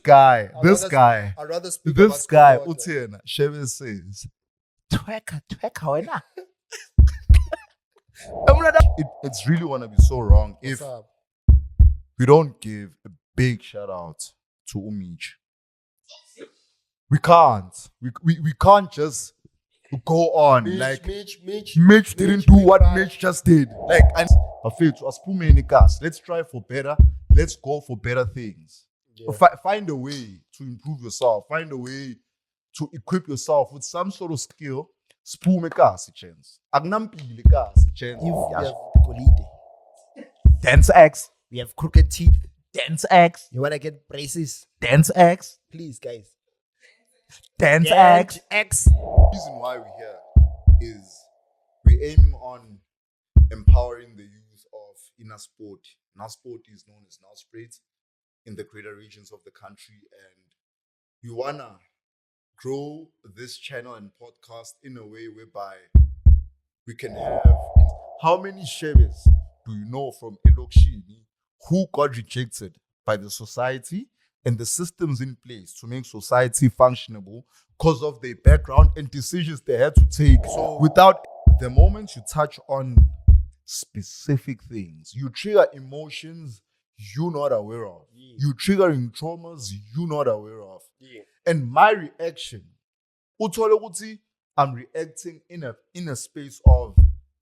guy, I'd rather speak about this guy, Scott. Utiena, Chevy says, Tweka, wena. It's really gonna be so wrong if What's up? we don't give a big shout out to Umich. We can't. We can't just go on like Mitch didn't do what Mitch just did. Like, and let's try for better. Let's go for better things. Yeah. Find a way to improve yourself. Find a way to equip yourself with some sort of skill. Spume kasi chance. Agnampile kasi chance. We have golide. Dance X. We have crooked teeth. Dance X. You wanna get braces? Dance X. Please, guys. Dance X. X. The reason why we're here is we're aiming on empowering the youth of inner sport. Now sport is known as now sport in the greater regions of the country, and we wanna grow this channel and podcast in a way whereby we can have. How many Chevys do you know from Elokshini who got rejected by the society and the systems in place to make society functionable because of their background and decisions they had to take? So without the moment you touch on specific things, you trigger emotions you're not aware of. Yeah. You triggering traumas you're not aware of. Yeah. And my reaction, I'm reacting in a space of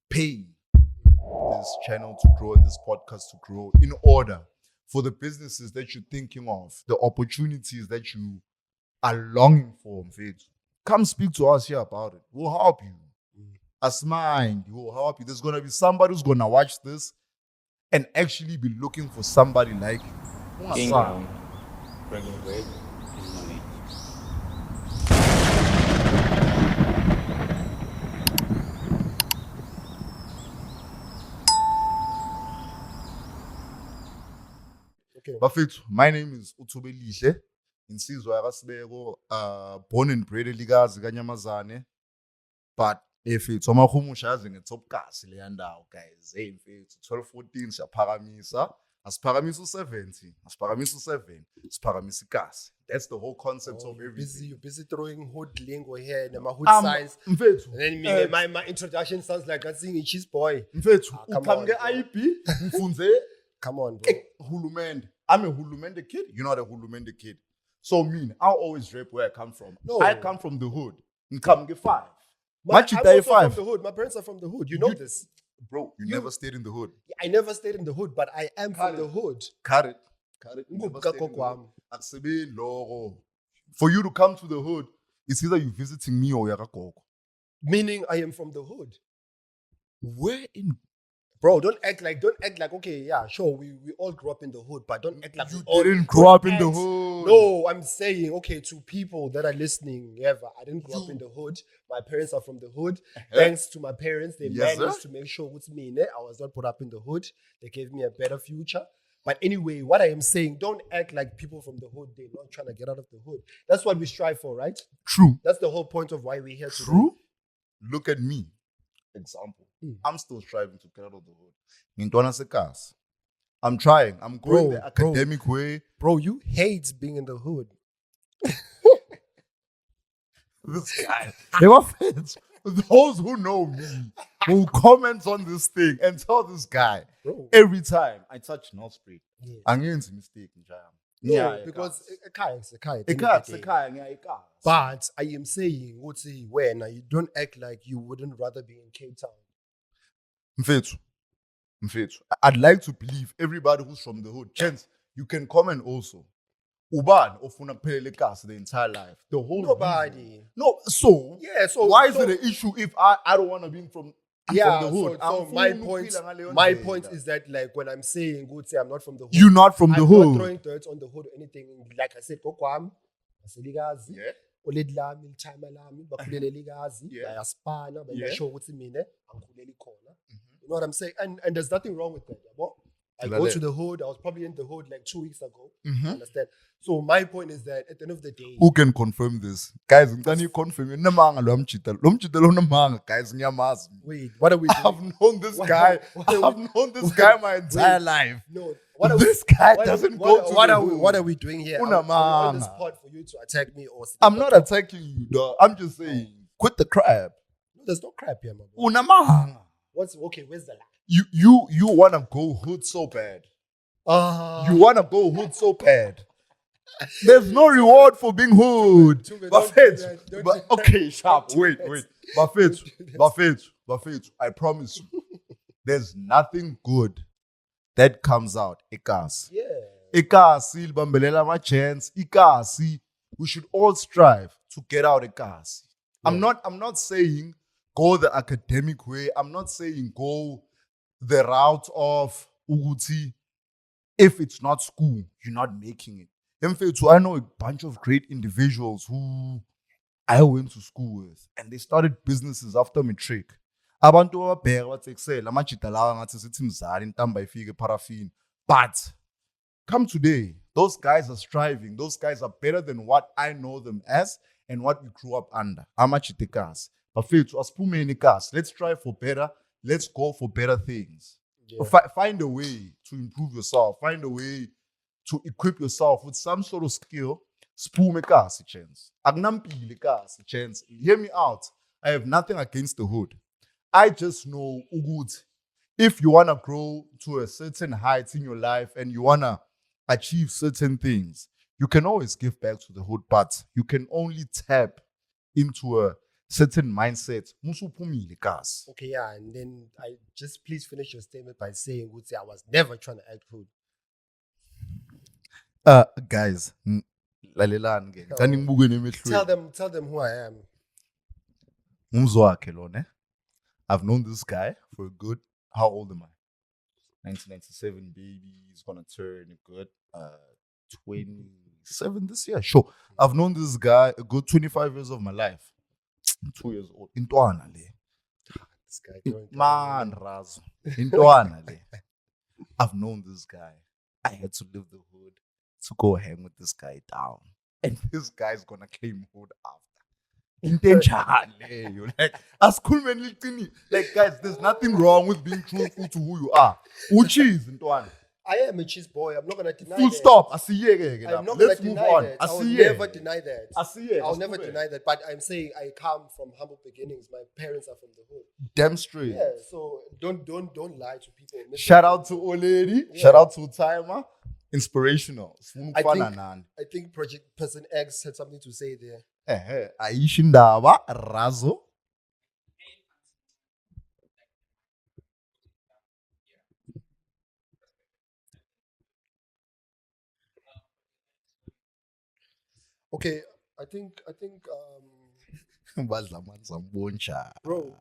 pain. This channel to grow and this podcast to grow in order for the businesses that you're thinking of, the opportunities that you are longing for. Come speak to us here about it. We'll help you. As mind, we'll help you. There's going to be somebody who's going to watch this and actually be looking for somebody like you. Okay. Bafethu, my name is Utubelihle. Insizwa yakasibeko, born and bred elikazi kaNyamazane. But if it's amahumusha yazi ngetop kasi le yandawo, guys. Hey, mfethu 12-14 siyaphakamisa. Asiphakamisa u-70. Asiphakamisa u-7. Siphakamisa ikasi. That's the whole concept of everything. You're busy throwing hood lingo here and my hood size. Mfethu. And then my introduction sounds like I'm singing cheese boy. Mfethu, ukhamge IB, mfunze. Come on, bro. Hulumende. I'm a Hulumende kid. You're not a Hulumende kid. So I always rap where I come from. No. I come from the hood. Nkamge 5. I'm also from the hood. My parents are from the hood. You know this. Bro, you never stayed in the hood. I never stayed in the hood, but I am from the hood. Cut it. For you to come to the hood, it's either you visiting me or Yakakoko. Meaning I am from the hood. Where in? Bro, don't act like, okay, yeah, sure, we all grew up in the hood, but don't act like you didn't grow up in the hood. No, I'm saying, okay, to people that are listening, I didn't grow up in the hood. My parents are from the hood. Thanks to my parents, they managed to make sure what's me, I was not put up in the hood. They gave me a better future. But anyway, what I am saying, don't act like people from the hood, they're not trying to get out of the hood. That's what we strive for, right? True. That's the whole point of why we're here today. True. Look at me. Example. I'm still striving to get out of the hood. I'm trying. I'm going the academic way. Bro, you hate being in the hood. This guy. Those who know me will comment on this thing and tell this guy, bro, every time I touch North Street, I'm getting a mistake. Yeah, because a car. But I am saying, when you don't act like you wouldn't rather be in Cape Town. Mfethu. I'd like to believe everybody who's from the hood. Chance, you can comment also. Uban ofuna kuphelele kasi the entire life. The whole nobody. Reason. No, so yeah, so why is it an issue if I don't want to be from the hood? So my point is that, like, when I'm saying I'm not from the hood. You're not from the hood. I'm not throwing dirt on the hood or anything. Like I said, Aseligazi. Oledlami ilithama lami bakhulele ligazi bayaspana bayasho ukuthi mina angikhuleli khona. You know what I'm saying? And there's nothing wrong with that, yabo. I go to the hood. I was probably in the hood like 2 weeks ago. Understand? So my point is that at the end of the day, who can confirm this, guys? Can you confirm? Guys, wait, what are we doing? I've known this guy. I've known this guy my entire life. No, This guy doesn't go to what the are we hood. what are we doing here? Are we on this Unamanga. pod for you to attack me or I'm not attacking you, dog. I'm just saying, quit the crap. No, there's no crap here, my boy. Unamanga. What's okay? Where's the lie? You wanna go hood so bad. You wanna go hood so bad. There's no reward for being hood. Buffet. Okay, sharp. Wait. Buffet. I promise you. There's nothing good that comes out. Ikasi. Yeah. Ikasi, libambelela ma chance. Ikasi. We should all strive to get out ikasi. I'm not saying go the academic way. I'm not saying go the route of Uguti. If it's not school, you're not making it. In fact, I know a bunch of great individuals who I went to school with, and they started businesses after matric. Abantu ababheka bathi excel amajita lawa ngathi sithi mzali intamba ifike paraffin. But come today, those guys are striving. Those guys are better than what I know them as and what we grew up under. Amachitekas. Bafethu asiphumeni kas. Let's strive for better. Let's go for better things. Yeah. Find a way to improve yourself. Find a way to equip yourself with some sort of skill. Spume kasi chance. Agnampile kasi chance. Hear me out. I have nothing against the hood. I just know Ugut. If you wanna grow to a certain height in your life and you wanna achieve certain things, you can always give back to the hood, but you can only tap into a certain mindset. Okay, yeah, and then I just please finish your statement by saying, I was never trying to act hood. Guys, tell them who I am. I've known this guy for a good. How old am I? 1997 baby. He's gonna turn a good 27 this year. Sure. I've known this guy a good 25 years of my life. 2 years old. Intwana le. This guy Man Razo. Intwana le. I've known this guy. I had to leave the hood to go hang with this guy down. And this guy's gonna claim hood after. Intentionally. Like, guys, there's nothing wrong with being truthful to who you are. Uchi's Intwana. I am a cheese boy. I'm not gonna deny Full that. stop. I see you. I'm not Let's gonna move deny on. that. I will see never deny that. I see it. I'll never deny that. But I'm saying I come from humble beginnings. My parents are from the hood. Demonstrate. Yeah. So don't lie to people. Shout out to Oledi. Yeah. Shout out to Timer. Inspirational. I think Project Person X had something to say there. Aishindaba Razo. Okay, I think bro.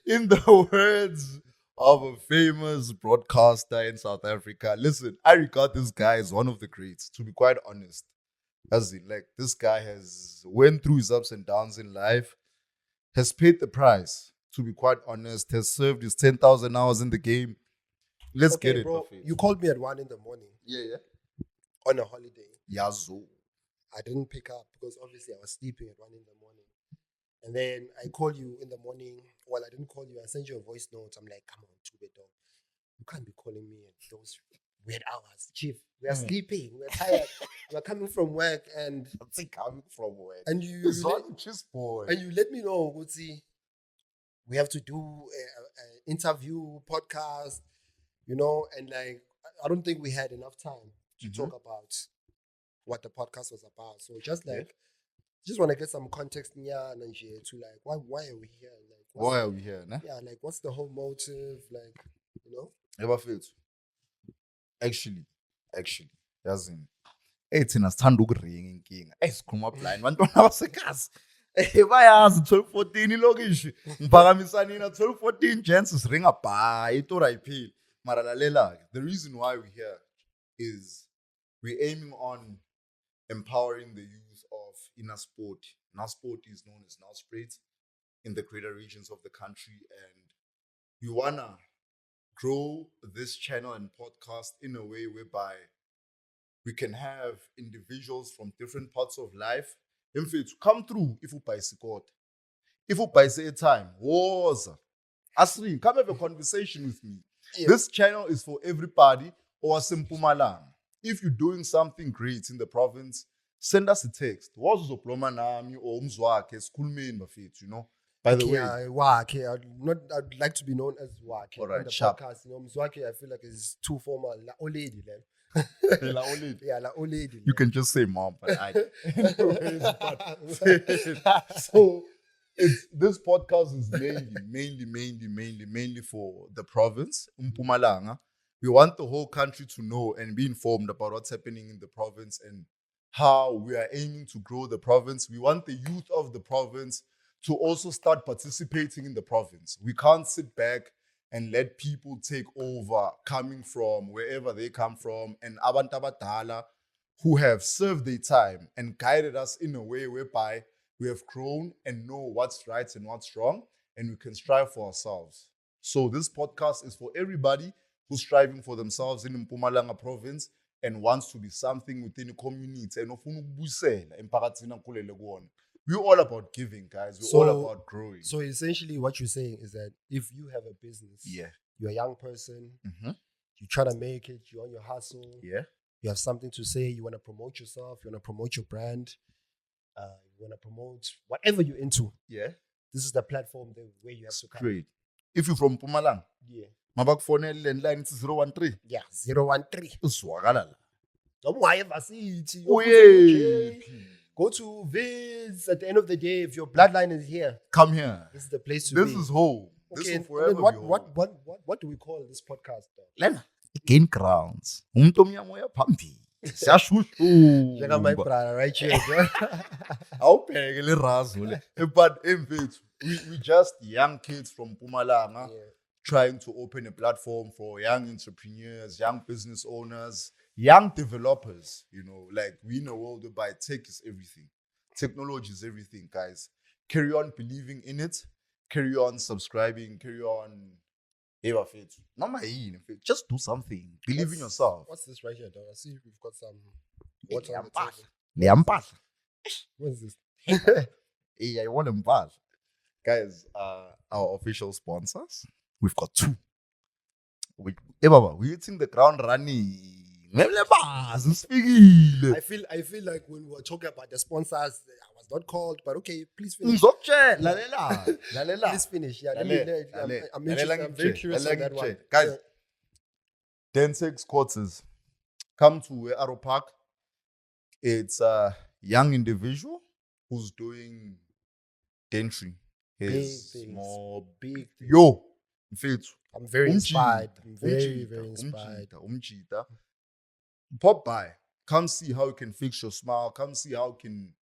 In the words of a famous broadcaster in South Africa, listen, I regard this guy as one of the greats, to be quite honest. As in, like, this guy has went through his ups and downs in life, has paid the price, to be quite honest, has served his 10,000 hours in the game. Let's get it, bro. You called me at 1 a.m. Yeah. On a holiday. Yazo. I didn't pick up because obviously I was sleeping at 1 a.m. And then I called you in the morning. Well, I didn't call you. I sent you a voice note. I'm like, come on, Tube dog. You can't be calling me at those weird hours. Chief, we are sleeping. We're tired. We're coming from work and And you let me know, Gutsi, we have to do an interview, podcast, and like I don't think we had enough time to talk about what the podcast was about. So just want to get some context to like why are we here? Like why are we here? Nah? Yeah, like what's the whole motive? Like, Never felt. Actually, yazini. Thina sithanda ukuringa inkinga. Sikhuluma blind. Bantwana abasekhasi. Bayazi 1214 ilokishi. Ngiphakamisana nina 1214 gents siringa bha itora iphila. Mara lalela, the reason why we're here is we're aiming on empowering the youth of inner sport. Now sport is known as now spreads in the greater regions of the country, and we wanna grow this channel and podcast in a way whereby we can have individuals from different parts of life. In fact, come through if you buy support. If you buy say time, come have a conversation with me. Yeah. This channel is for everybody or Mpumalanga. If you're doing something great in the province, send us a text. Wazoploma nami or umzwakhe sikhulumeni bafethu, you know. By the way, Wake. I'd like to be known as Wake all on right, the sharp. podcast. You know, Mzwake, I feel like is too formal. La old lady, then. La old lady. Yeah, la old lady. You can just say mom, but I. Anyways, but so this podcast is mainly for the province, Mpumalanga. We want the whole country to know and be informed about what's happening in the province and how we are aiming to grow the province. We want the youth of the province to also start participating in the province. We can't sit back and let people take over coming from wherever they come from, and abantu abadala who have served their time and guided us in a way whereby we have grown and know what's right and what's wrong, and we can strive for ourselves. So this podcast is for everybody who's striving for themselves in Mpumalanga province and wants to be something within the community. And we're all about giving, guys. We're all about growing. So essentially what you're saying is that if you have a business, you're a young person, you're trying to make it, you're on your hustle, you have something to say, you want to promote yourself, you want to promote your brand, you want to promote whatever you're into. This is the platform where you have to come. Great. If you're from Mpumalanga, mabakfonele landline it's 013. 013. Uswakala la. Noma ever sithi go to Viz. At the end of the day, if your bloodline is here, come here. This is the place to be. This is home. Okay, this will forever be home. What do we call this podcast? Lena, gain grounds. Umuntu omnyama uyaphambili. Siyashushu. Njengama my brother right here. Awubheke le razo le. But mfethu, we just young kids from Mpumalanga trying to open a platform for young entrepreneurs, young business owners, young developers, you know, like we in a world whereby tech is everything. Technology is everything, guys. Carry on believing in it. Carry on subscribing. Carry on. Just do something. Believe in yourself. What's this right here, dog? I see we've got some water on the table. What is this? I want them bad. Guys, our official sponsors, we've got two. We're hitting the ground running. I feel like when we were talking about the sponsors, I was not called, but okay, please finish. Please finish. Yeah, I'm very curious on that one. Guys, Densex Quarters, come to Arrow Park. It's a young individual who's doing dentry. His small big yo. I'm very inspired. I'm very inspired. Pop by. Come see how you can fix your smile. Come see how you can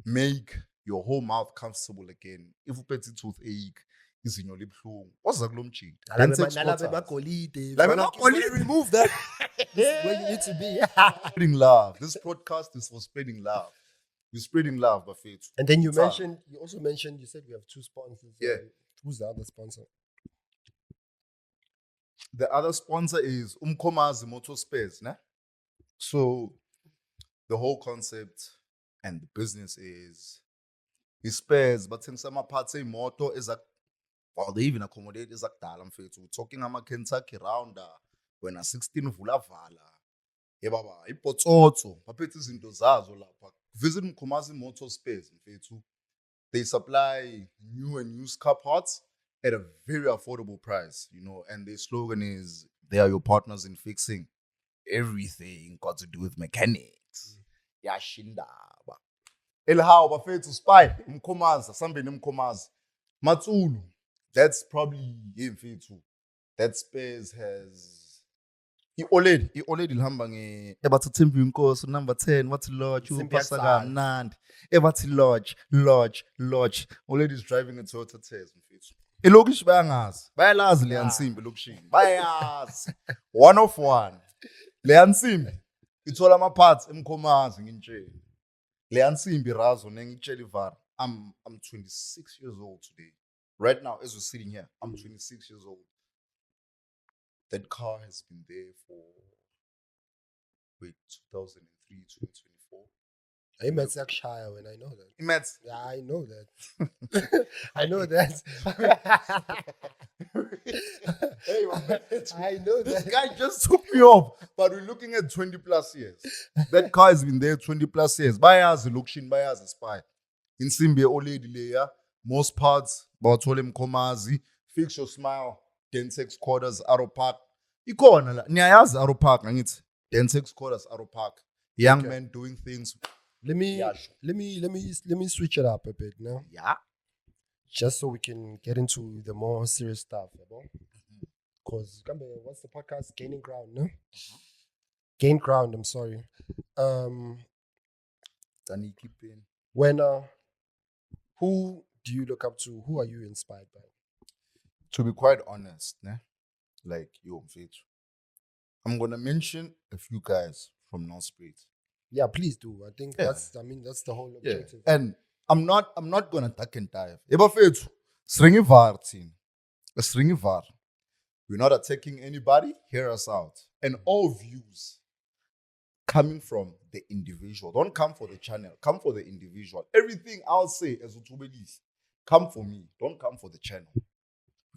make your whole mouth comfortable again. If you pet toothache, is in your lip home. What's that glum cheat? Remove that. Where you need to be. Spreading love. This podcast is for spreading love. We're spreading love, Buffett. And then you also mentioned, you said we have two sponsors. Yeah. Who's the other sponsor? The other sponsor is Mkomazi Motor Spares, né? So the whole concept and the business is spares, but in some parts a motor is they even accommodate is we're talking about Kentucky rounder when a 16 vula vala. Baba, ipotsotso, baphethe izinto zazo lapha. Visit Mkomazi Motor Spares, mfethu. They supply new and used car parts at a very affordable price, you know, and their slogan is they are your partners in fixing everything got to do with mechanics. Yashindaba. Elhaw bafethu spy Mkomazi, sambeni Mkomazi. Matsulu. That's probably him mfethu. That space has i-OLED lihamba ebathi Thembi Inkosi number 10 wathi lodge upasa kamnandi ebathi lodge OLED is driving a Toyota Tez mfethu elokishi bayalazi le yansimbi lokishini bayazi 101 le yansimbi ithola ama parts eMkhomazi ngintshela le yansimbi razo nengitshela ivara I'm 26 years old today right now as we're sitting here I'm 26 years old. That car has been there for 2003, 2024. I met Sakshire when I know that. Imets. Yeah, I know that. I know that. Hey, man, I know this that. guy just took me off. But we're looking at 20 plus years. That car has been there 20 plus years. Buyers location, buyers a spy. In Simbe, old lady layer, most parts, Bartolem Komazi, fix your smile, 10-6 quarters, Arrow Park. Ikona la, niyayazi Arrow Park, angithi 10-6 quarters, Arrow Park. Young men doing things. Let me Yeah, sure. let me switch it up a bit now. Yeah. Just so we can get into the more serious stuff, because what's the podcast? Gaining ground, no? Gain ground. I'm sorry. When who do you look up to? Who are you inspired by? To be quite honest, like you, I'm gonna mention a few guys from North Street. Yeah, please do. I think that's the whole objective. Yeah. And I'm not gonna duck and dive. Ebafethu, sringi var team. A sringi var. We're not attacking anybody. Hear us out. And all views coming from the individual. Don't come for the channel. Come for the individual. Everything I'll say as Utubelis, come for me. Don't come for the channel.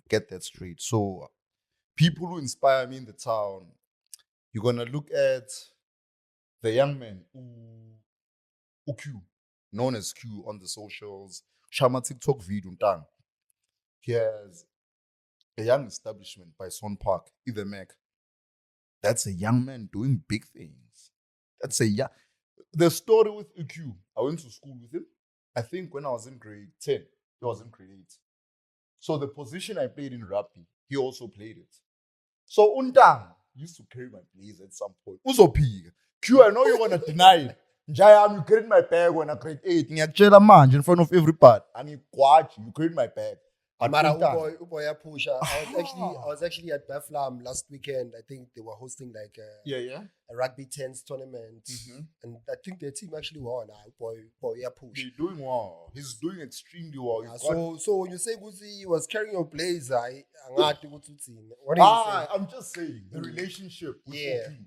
Get that straight. So people who inspire me in the town, you're gonna look at the young man Q, known as Q on the socials. Shama TikTok video. He has a young establishment by Son Park, either Mac. That's a young man doing big things. That's a young. The story with EQ, I went to school with him. I think when I was in grade 10, he was in grade 8. So the position I played in rugby, he also played it. So Untang used to carry my plays at some point. Uzopika. Q, I know you're gonna deny it. Njayam, you carried my bag when I grade 8. Ngiyakutshela manje in front of everybody. And you carried my bag. Mara Uboy Pusha. I was actually at Bethlehem last weekend. I think they were hosting like a rugby 10s tournament. And I think their team actually won. Uboy Push. He's doing well. He's doing extremely well. So when you say Guzi was carrying your blazer, what are you saying? I'm just saying the relationship with Oku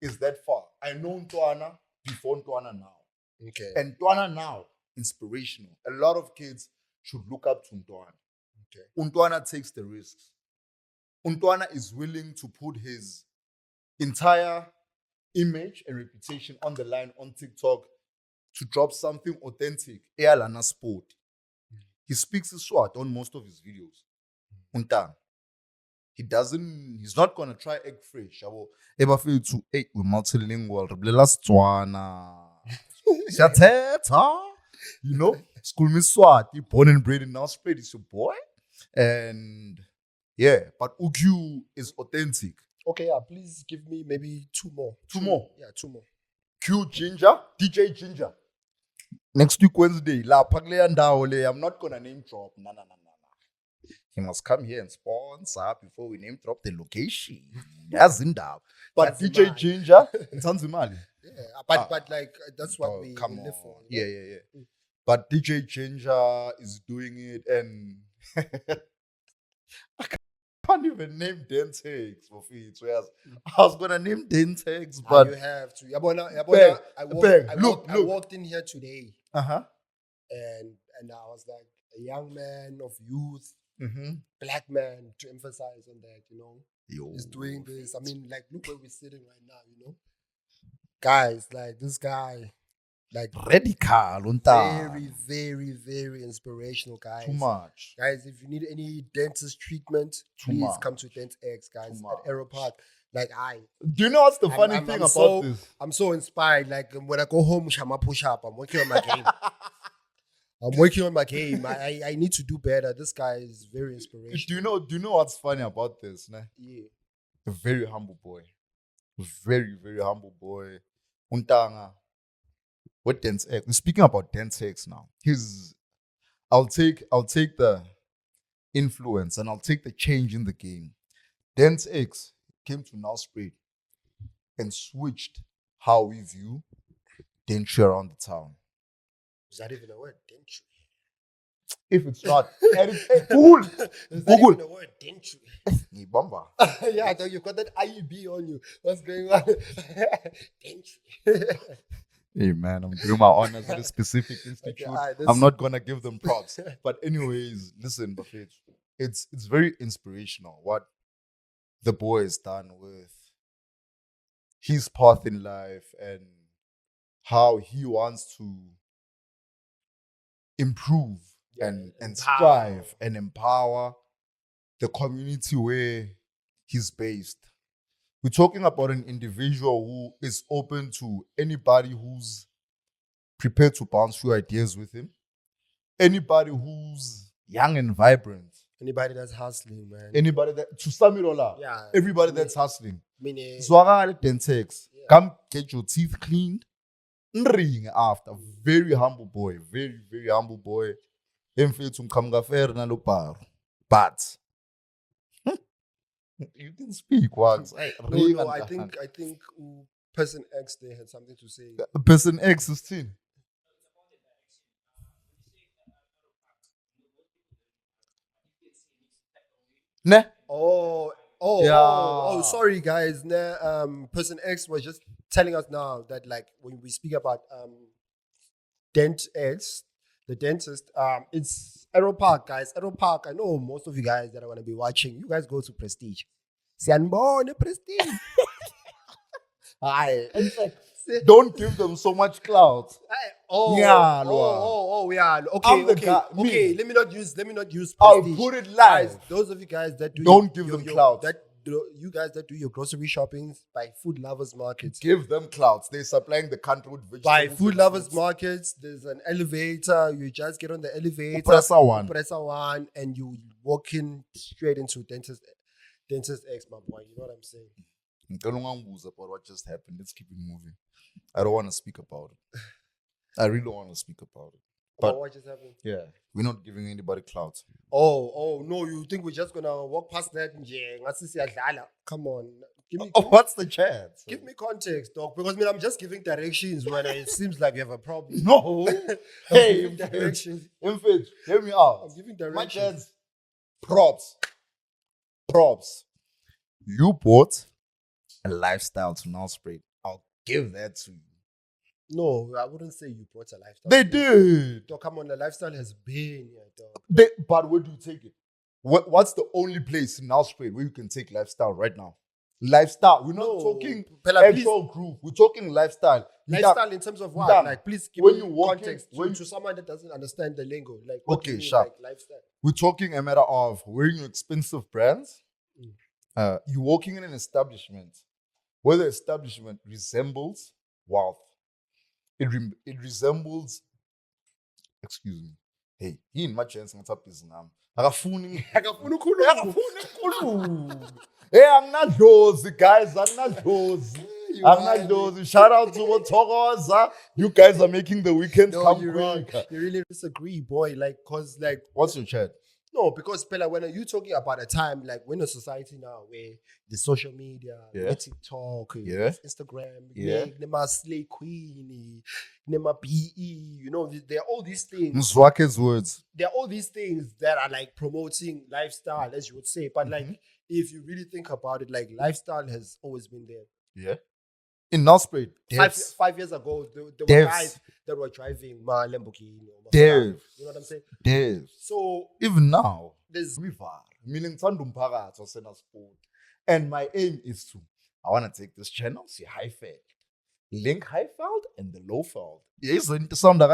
is that far. I know Ntwana before Ntwana now. Okay. And Ntwana now, inspirational. A lot of kids should look up to Ntwana. Okay. Untwana takes the risks. Untwana is willing to put his entire image and reputation on the line on TikTok to drop something authentic. Eyalana sport. He speaks his sword on most of his videos. Untwana. He's not gonna try egg fresh. Ever feel to we're multilingual. You know, school me Swati, born and bred in Nelspruit is your boy. And yeah, but Ugyu is authentic. Okay, yeah, please give me maybe two more. Two more? Yeah, two more. Q Ginger, DJ Ginger. Next week Wednesday, La Pagle and Daole. I'm not gonna name drop. No. He must come here and sponsor before we name drop the location. That's in doubt. But DJ Ginger in Tanzimali. Yeah, but like that's what we live for. Yeah. But DJ Ginger is doing it, and I can't even name Dentex for feet. I was gonna name Dentex, but you have to. I walked in here today. And I was like a young man of youth, black man, to emphasize on that. You know, he's doing this. I mean, like, look where we're sitting right now. You know, guys, like this guy. Like radical, very, very, very inspirational, guys. Too much, guys. If you need any dentist treatment, please come to Dent X, guys, at Aero Park. Like do you know what's the funny thing about this? I'm so inspired. Like when I go home, I'm push up. I'm working on my game. I need to do better. This guy is very inspirational. Do you know what's funny about this? Nah? Yeah, a very humble boy, very, very humble boy. Untanga. What Dance X? We're speaking about Dance X now. I'll take the influence and I'll take the change in the game. Dance X came to Nelspruit and switched how we view dentistry around the town. Is that even a word, dentistry? If it's not, Google. Is that even a word, dentistry? Yeah, I thought you've got that IEB on you. What's going on? Dentistry. Hey man, I'm doing my honors at a specific institute. I'm not gonna give them props. But anyways, listen, Buffett, it's very inspirational what the boy has done with his path in life and how he wants to improve and strive and empower the community where he's based. We're talking about an individual who is open to anybody who's prepared to bounce through ideas with him, anybody who's young and vibrant, anybody that's hustling, man. Anybody that, to sum it all up, everybody that's hustling. Swagale Dentex, come get your teeth cleaned. Ring after. Very humble boy. Very, very humble boy. But you can speak once. No, I think person X they had something to say. Person X is 10. Nah. Oh, sorry guys. Person X was just telling us now that like when we speak about Dent X, the dentist, it's Aero Park, guys. Aero Park. I know most of you guys that are gonna be watching. You guys go to Prestige. Sianbone Prestige. Don't give them so much clout. Yeah. Okay. Let me not use Prestige. I'll put it live. Guys, those of you guys that don't give them clout. You guys that do your grocery shoppings by Food Lovers Markets. Give them clouts. They're supplying the country with vegetables. By Food Lovers Markets, there's an elevator. You just get on the elevator. Press one, and you walk in straight into Dentist X, my boy. You know what I'm saying? About what just happened. Let's keep it moving. I don't want to speak about it. I really don't want to speak about it. But what just happened? Yeah, we're not giving anybody clout. Oh no! You think we're just gonna walk past that? Come on, give me. What's the chance? Give me context, dog. Because I'm just giving directions when it seems like you have a problem. No. Hey, directions. In fact, hear me out. I'm giving directions. My chance. Props. You bought a lifestyle to now spread. I'll give that to you. No, I wouldn't say you brought a lifestyle. They did. Dog, come on, the lifestyle has been here, dog. But where do you take it? What's the only place in Nelspruit where you can take lifestyle right now? Lifestyle. We're not talking actual group. We're talking lifestyle. Lifestyle in terms of what? Like, please give me context to someone that doesn't understand the lingo. Like, okay, sure. Like lifestyle. We're talking a matter of wearing expensive brands. You're working in an establishment where the establishment resembles wealth. It resembles, excuse me. Hey, he in my chance what's up is now. Akafuni khulu. Hey, I'm not those guys. I'm not those. Shout out to Otogoza. You guys are making the weekend come quick. You really disagree, boy. Like, cause like, what's your chat? No, because Pella, when you're talking about a time like we're in a society now where the social media, TikTok, Instagram, Nema Slay Queen, Nema BE, you know, there are all these things. Mzwake's words. There are all these things that are like promoting lifestyle, as you would say. But like, if you really think about it, like lifestyle has always been there. Yeah. In Nelspruit, 5 years ago, there were guys that were driving my Lamborghini. You know what I'm saying? Dave. So even now, there's meaning sport. And my aim is I want to take this channel, see high fat, link high felt and the low felt. Yes, sound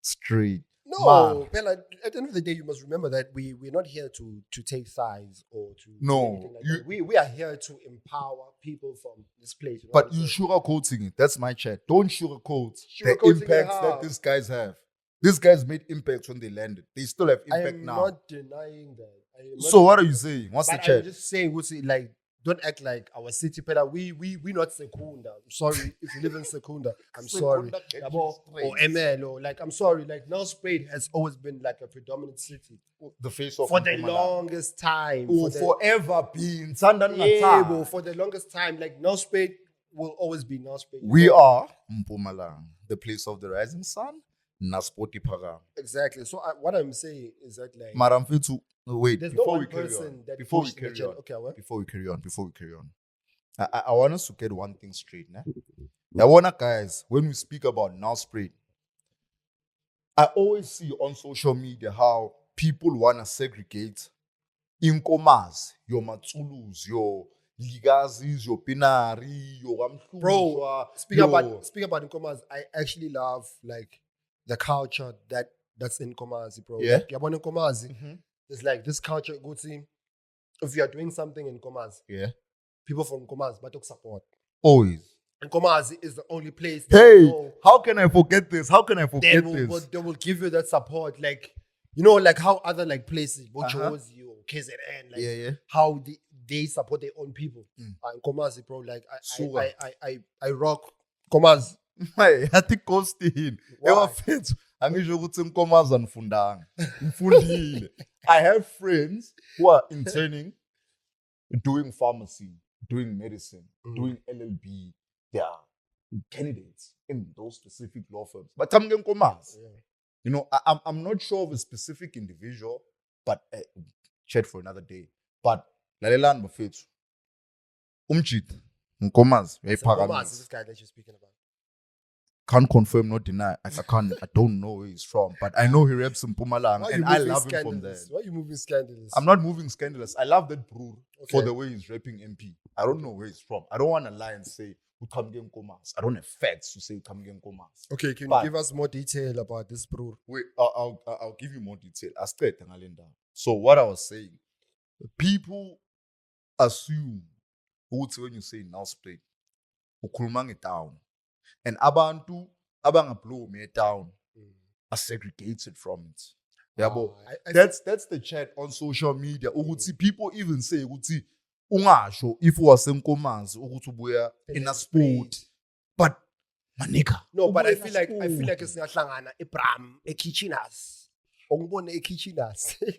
straight. No, Pella, at the end of the day, you must remember that we're not here to take sides or to no. Like we are here to empower people from this place. You know but you sugarcoating it. That's my chat. Don't sugarcoat the impacts that these guys have. These guys made impact when they landed. They still have impact now. I'm not denying that. So what are you saying? What's the chat? I'm just saying, like, don't act like our city, Pella. We not Secunda. I'm sorry if you live in Secunda. I'm sorry. Or ML or like I'm sorry. Like Nelspruit has always been like a predominant city. The face of for the longest time. Forever been. For the longest time, like Nelspruit will always be Nelspruit. We are Mpumalanga, the place of the rising sun. Naspoti Paga. Exactly. So what I'm saying is that like Madam Fitu, wait, there's before no we carry on. Before we carry on. Before we carry on. I want us to get one thing straight. Né? I wanna guys, when we speak about now spread, I always see on social media how people wanna segregate inkomas, your matulus, your ligazis, your pinari, your Bro, speaking your about Nkomazi, I actually love like the culture that's in Nkomazi, bro. Yeah. Like Yabon Nkomazi, there's like this culture. Go see if you are doing something in Nkomazi, yeah. people from Nkomazi but support. Always. Nkomazi is the only place that Hey, you know, how can I forget this? How can I forget they will give you that support. Like, you know, like how other like places, Bochozi or KZN, like how they support their own people. And Nkomazi, bro, like I rock Nkomazi. Hey, I think Costin. Ewafethu angisho ukuthi inkomazi anifundanga. Ngifundile. I have friends who are interning, doing pharmacy, doing medicine, doing LLB. They are candidates in those specific law firms. But I'm getting Nkomazi. You know, I'm not sure of a specific individual, but chat for another day. But Lalelan Bafethu. Umjit. Nkomazi. Nkomazi is this guy that you're speaking about. Can't confirm, not deny. I don't know where he's from, but I know he reps in Mpumalanga, and I love him from there. Why are you moving scandalous? I'm not moving scandalous. I love that bro for the way he's rapping MP. I don't know where he's from. I don't want to lie and say Ukamge Nkomazi. I don't have facts to say Ukamge Nkomazi. Okay, can you give us more detail about this bro? Wait, I'll give you more detail. So what I was saying, people assume when you say now split, ukhuluma town. And abantu abangablow me down are segregated from it. Yeah, that's the chat on social media. People even say ungasho if wasenkomazi ukuthi ubuya in a sport. But my nigga. No, but I feel like it's ngahlangana eBram, eKitcheners. Ongibone eKitcheners. And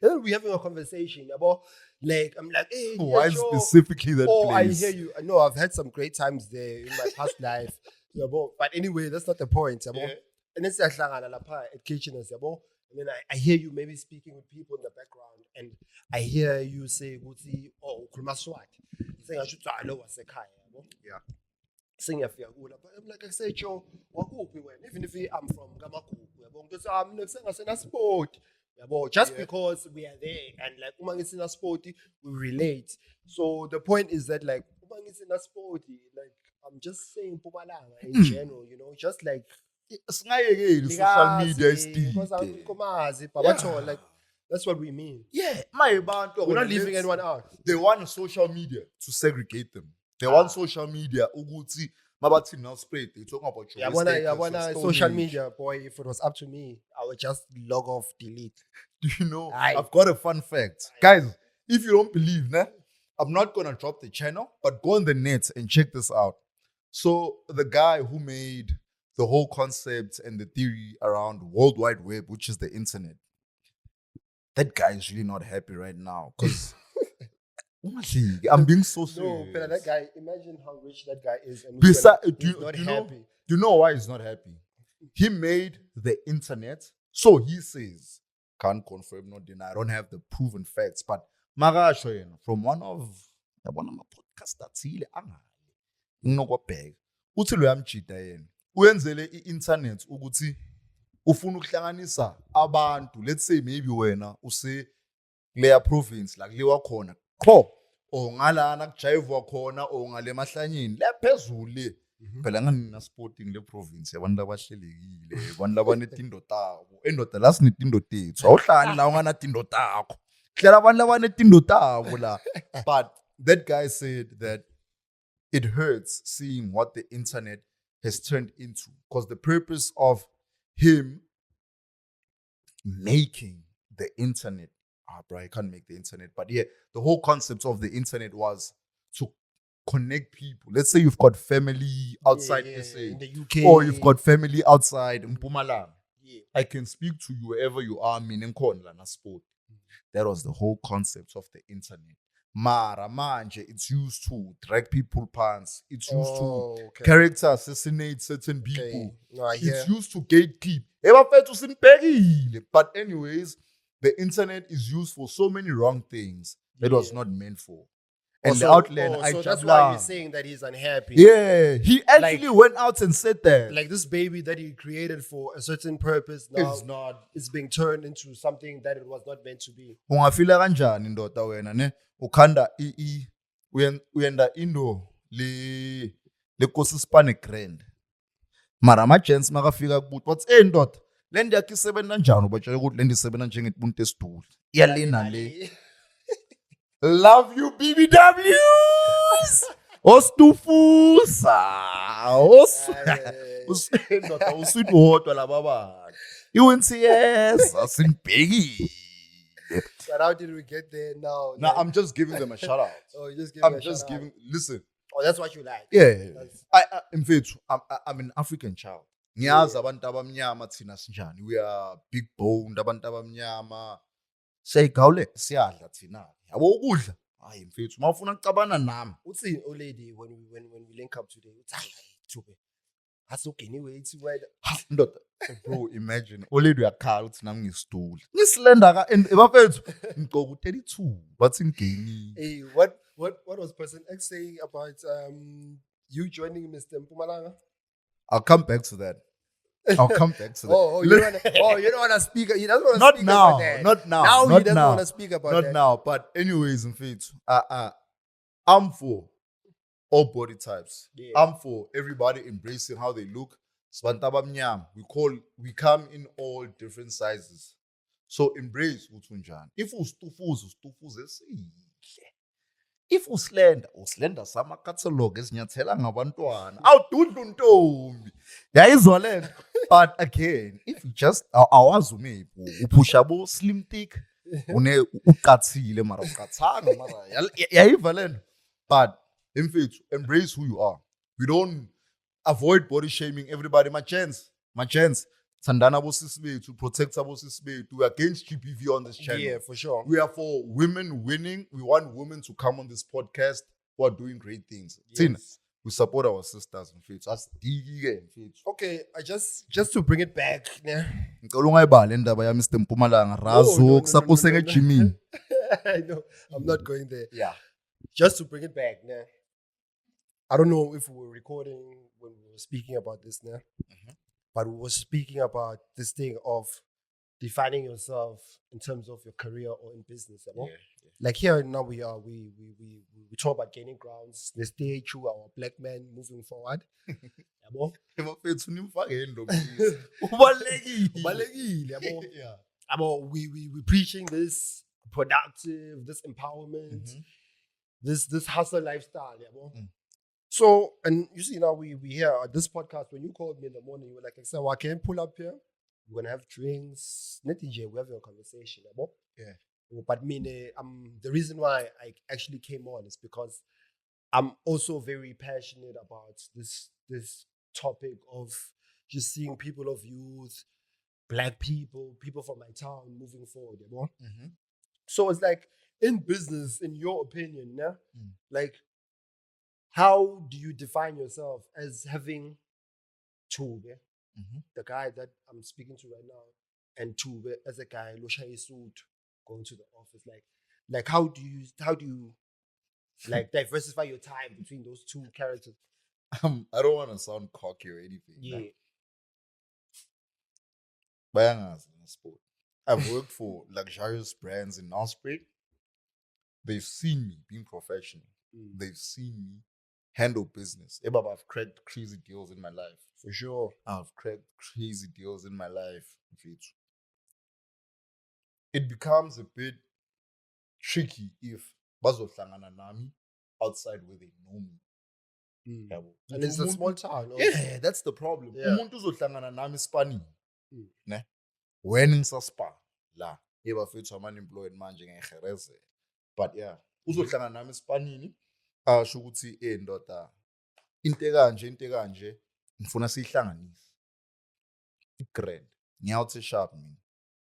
then we're having a conversation about like I'm like, hey, why specifically that place? I hear you. I know I've had some great times there in my past life. But anyway, that's not the point. And then at Kitcheners, and then I hear you maybe speaking with people in the background, and I hear you say, "Oh, Kulmaswati." Saying I should try to know yeah. Saying but I'm like I said, Joe, even if I'm from Gamaku, I'm not saying I said sport. Just because we are there and like umangis in a sport, we relate. So the point is that like umangis in a sport, like I'm just saying Mpumalanga in general, you know, just like social media is like that's what we mean. Yeah, we're not leaving anyone out. They want social media to segregate them. They want social media uguti mabathi now spread. They talking about your wanna social media, boy. If it was up to me, I would just log off, delete. Do you know? I've got a fun fact, guys. If you don't believe, nah, I'm not gonna drop the channel, but go on the net and check this out. So the guy who made the whole concept and the theory around World Wide Web, which is the internet, that guy is really not happy right now because I'm being so serious. No, but that guy, imagine how rich that guy is. And do you know why he's not happy? He made the internet, so he says, can't confirm, not deny. I don't have the proven facts, but from one of my podcasts that's really ngokubheka uthi lo yamjida yena uyenzele i-internet ukuthi ufuna ukuhlanganisa abantu, let's say maybe wena use leya province la kuliwa khona qho o ngalana kujayivwa khona o ngale mahlanyini lephezulu le phela nganina sporting le province yabantu abahlelekile abantu abanetindo tabo endoda la sinetindo tethu awuhlali la ungana tindo takho hlela abantu abanetindo tabo la. But that guy said that it hurts seeing what the internet has turned into because the purpose of him making the internet, bro, I can't make the internet, but yeah, the whole concept of the internet was to connect people. Let's say you've got family outside SA in the UK, or you've got family outside Mpumalanga. I can speak to you wherever you are, meaning sport. That was the whole concept of the internet. Mara manje, it's used to drag people pants. It's used to character assassinate certain people. No, it's used to gatekeep. But anyways, the internet is used for so many wrong things that was not meant for. And the so, outline, so that's why you're saying that he's unhappy. Yeah, he actually went out and said that. Like this baby that he created for a certain purpose now is being turned into something that it was not meant to be. Ungafila kanjani ndoda wena ne? Ukhanda uyenda into le kosisipane grand. Mara ama-gents makafika kubuthi bathi ndoda le nto yakho isebenza njani ubatshela ukuthi le nto isebenza njengebuntu esiduli iyalena le. Love you BBWs. Ostufusa. Ndoda usweet wodwa laba bantu. UNCS asinibhekile. But how did we get there now? Now I'm just giving them a shout out. Oh, you just giving I'm just giving. Listen. Oh, that's what you like. Yeah. In fact, I'm an African child. Ngiyazi abantu abamnyama thina sinjani. We are big boned abantu abamnyama. Siyayigawule siyadla thina. Yabo ukudla. Hayi mfethu mawufuna ukucabana nami. Uthi old lady when we link up today. Uthi hayi thube. Asogeniwe ithi wena. Ndoda. Bro, imagine old lady uyakhala uthi nami ngisituli. Ngisilenda ka bafethu ngigqoka 32 bathi ngeni. Hey, what was person X saying about you joining Mr. Mpumalanga? I'll come back to that. You don't want to speak. He doesn't want to Not speak now. about that. Not now. Now not he doesn't now. want to speak about not that. now. But anyways, in fact, I'm for all body types. Yeah. I'm for everybody embracing how they look. Sbantabam nyam. We come in all different sizes. So embrace utunjan. If ustufuze sihle. If uslender sama catalog esinyathela ngabantwana. Awududlu ntombi. Yayizwa lento. But again, if you just awazi ume upusha bo slim thick une uqathile mara uqathanga mara yayiva lento. But in fact, embrace who you are. We don't avoid body shaming everybody. My chance. Sandana Bosisbe to protect Abosisbe to against GPV on this channel. Yeah, for sure. We are for women winning. We want women to come on this podcast who are doing great things. Yes. We support our sisters in faith. That's the faith. Okay, I just to bring it back. Yeah. Mr. Mpumalanga Razo kusapose Jimmy. I know. I'm not going there. Yeah. Just to bring it back. Yeah. I don't know if we were recording when we were speaking about this now. Mm-hmm. But we were speaking about this thing of defining yourself in terms of your career or in business. Yeah. Like here now we talk about gaining grounds. Let's stay true our black men moving forward. We preaching this productive, this empowerment, this hustle lifestyle. So, and you see now we here at this podcast, when you called me in the morning, you were like, I said, well, I can pull up here. We're going to have drinks. We have a conversation. Yeah. But the reason why I actually came on is because I'm also very passionate about this topic of just seeing people of youth, black people from my town moving forward. So it's like, in business, in your opinion, like, how do you define yourself as having Tube, the guy that I'm speaking to right now, and Tube as a guy Losha suit going to the office? Like how do you like diversify your time between those two characters? I don't want to sound cocky or anything. Yeah. But I've worked for luxurious brands in Osprey. They've seen me being professional. They've seen me handle business. I've cracked crazy deals in my life. For sure. I've cracked crazy deals in my life. It becomes a bit tricky if bazohlangana nami outside where they know me. And it's a small town. Yeah, that's the problem. Umuntu uzohlangana nami Spani. Ne? When ngisaspa la, ebafethu unemployed manje ngehereze. But yeah, uzohlangana nami Spanini. Asho ukuthi ndoda into kanje ngifuna sihlanganise grand ngiyawuthi sharp mina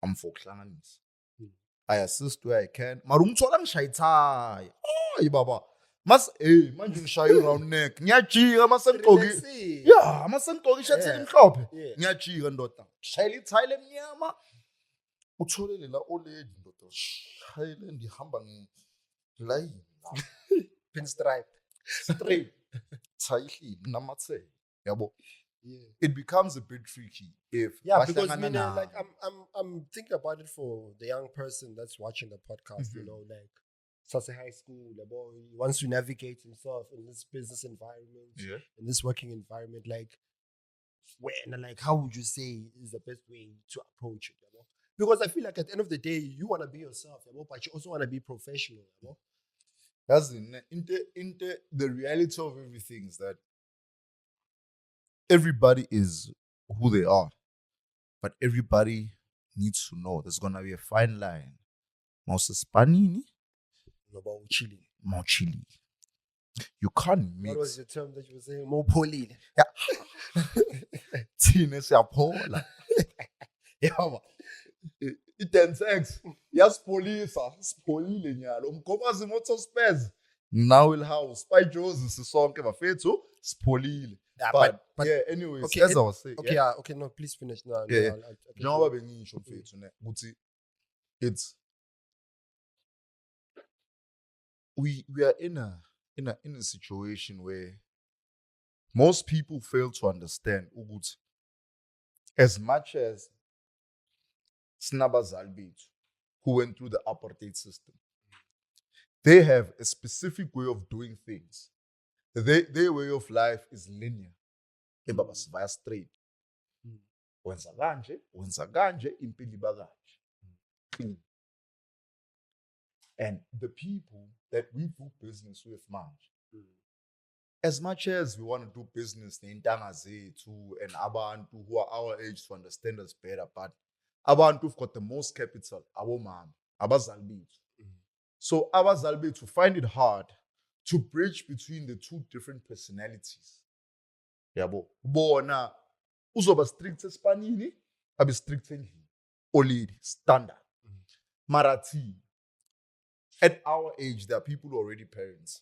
I'm for kuhlanganisa. I assist where I can mara umthola ngishayithaya baba manje ngishaya round neck ngiyajika masengqoki masengqoki ishirt elimhlophe ngiyajika ndoda shayela ithaya lemnyama utholele la oledi ndoda shayele ndihamba ngilayini pinstripe. Straight. Tightly, namatse. Yabo. Yeah. It becomes a bit tricky if Yeah, because bahlangana na- like I'm thinking about it for the young person that's watching the podcast, you know, like such a high school, the boy he wants to navigate himself in this business environment, in this working environment, like when like how would you say is the best way to approach it, you know? Because I feel like at the end of the day, you want to be yourself, you know, but you also want to be professional, you know? That's the reality of everything is that everybody is who they are, but everybody needs to know there's gonna be a fine line. Moses Panini, About chilling. more chili. You can't What was mix. the term that you were saying? More poly. Thina siyaphola. Yaba. I-10x yasipholisa sipholile nyalo umgomazi motor spares now will house Spy Jones sisonke bafethu sipholile. Yeah, But yeah, anyways, okay, as I was saying, okay, yeah, okay, no, please finish now. Yeah. I'll njengoba bengisho mfethu ne ukuthi it's we are in a situation where most people fail to understand ukuthi as much as sinabazali bethu who went through the apartheid system, they have a specific way of doing things. Their way of life is linear. Ebaba sivaya straight. Wenza kanje, impilo iba kanje. And the people that we do business with manje, as much as we want to do business neintanga zethu and abantu who are our age to understand us better, but abantu who've got the most capital, abomama, abazali bethu. So abazali bethu find it hard to bridge between the two different personalities. Yabo. Bona uzoba strict espanini, abe strict endlini. Olidi, standard. Marathi. At our age, there are people who are already parents.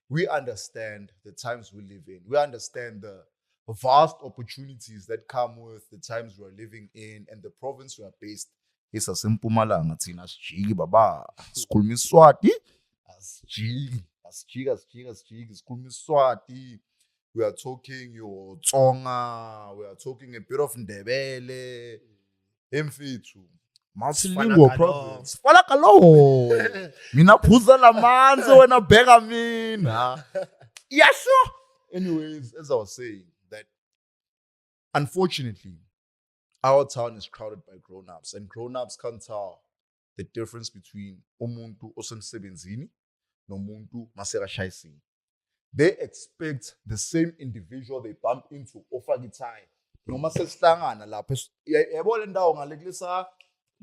We understand the times we live in. We understand the vast opportunities that come with the times we are living in and the province we are based. It's a simple Mpumalanga, thina sijiki baba. Sikhuluma iSwati, asijiki, sikhuluma iSwati. We are talking your Tsonga, we are talking a bit of Ndebele, Mfethu. Multilingual province. Fala kalo. Mina phuza lamanzi wena bheka mina. Yeah, sure. Anyways, as I was saying, that unfortunately, our town is crowded by grown-ups, and grown-ups can't tell the difference between umuntu osemsebenzini nomuntu masekashayisini. They expect the same individual they bump into ofaka ithaya. Noma sesihlangana lapha yebo le ndawo ngale kulesa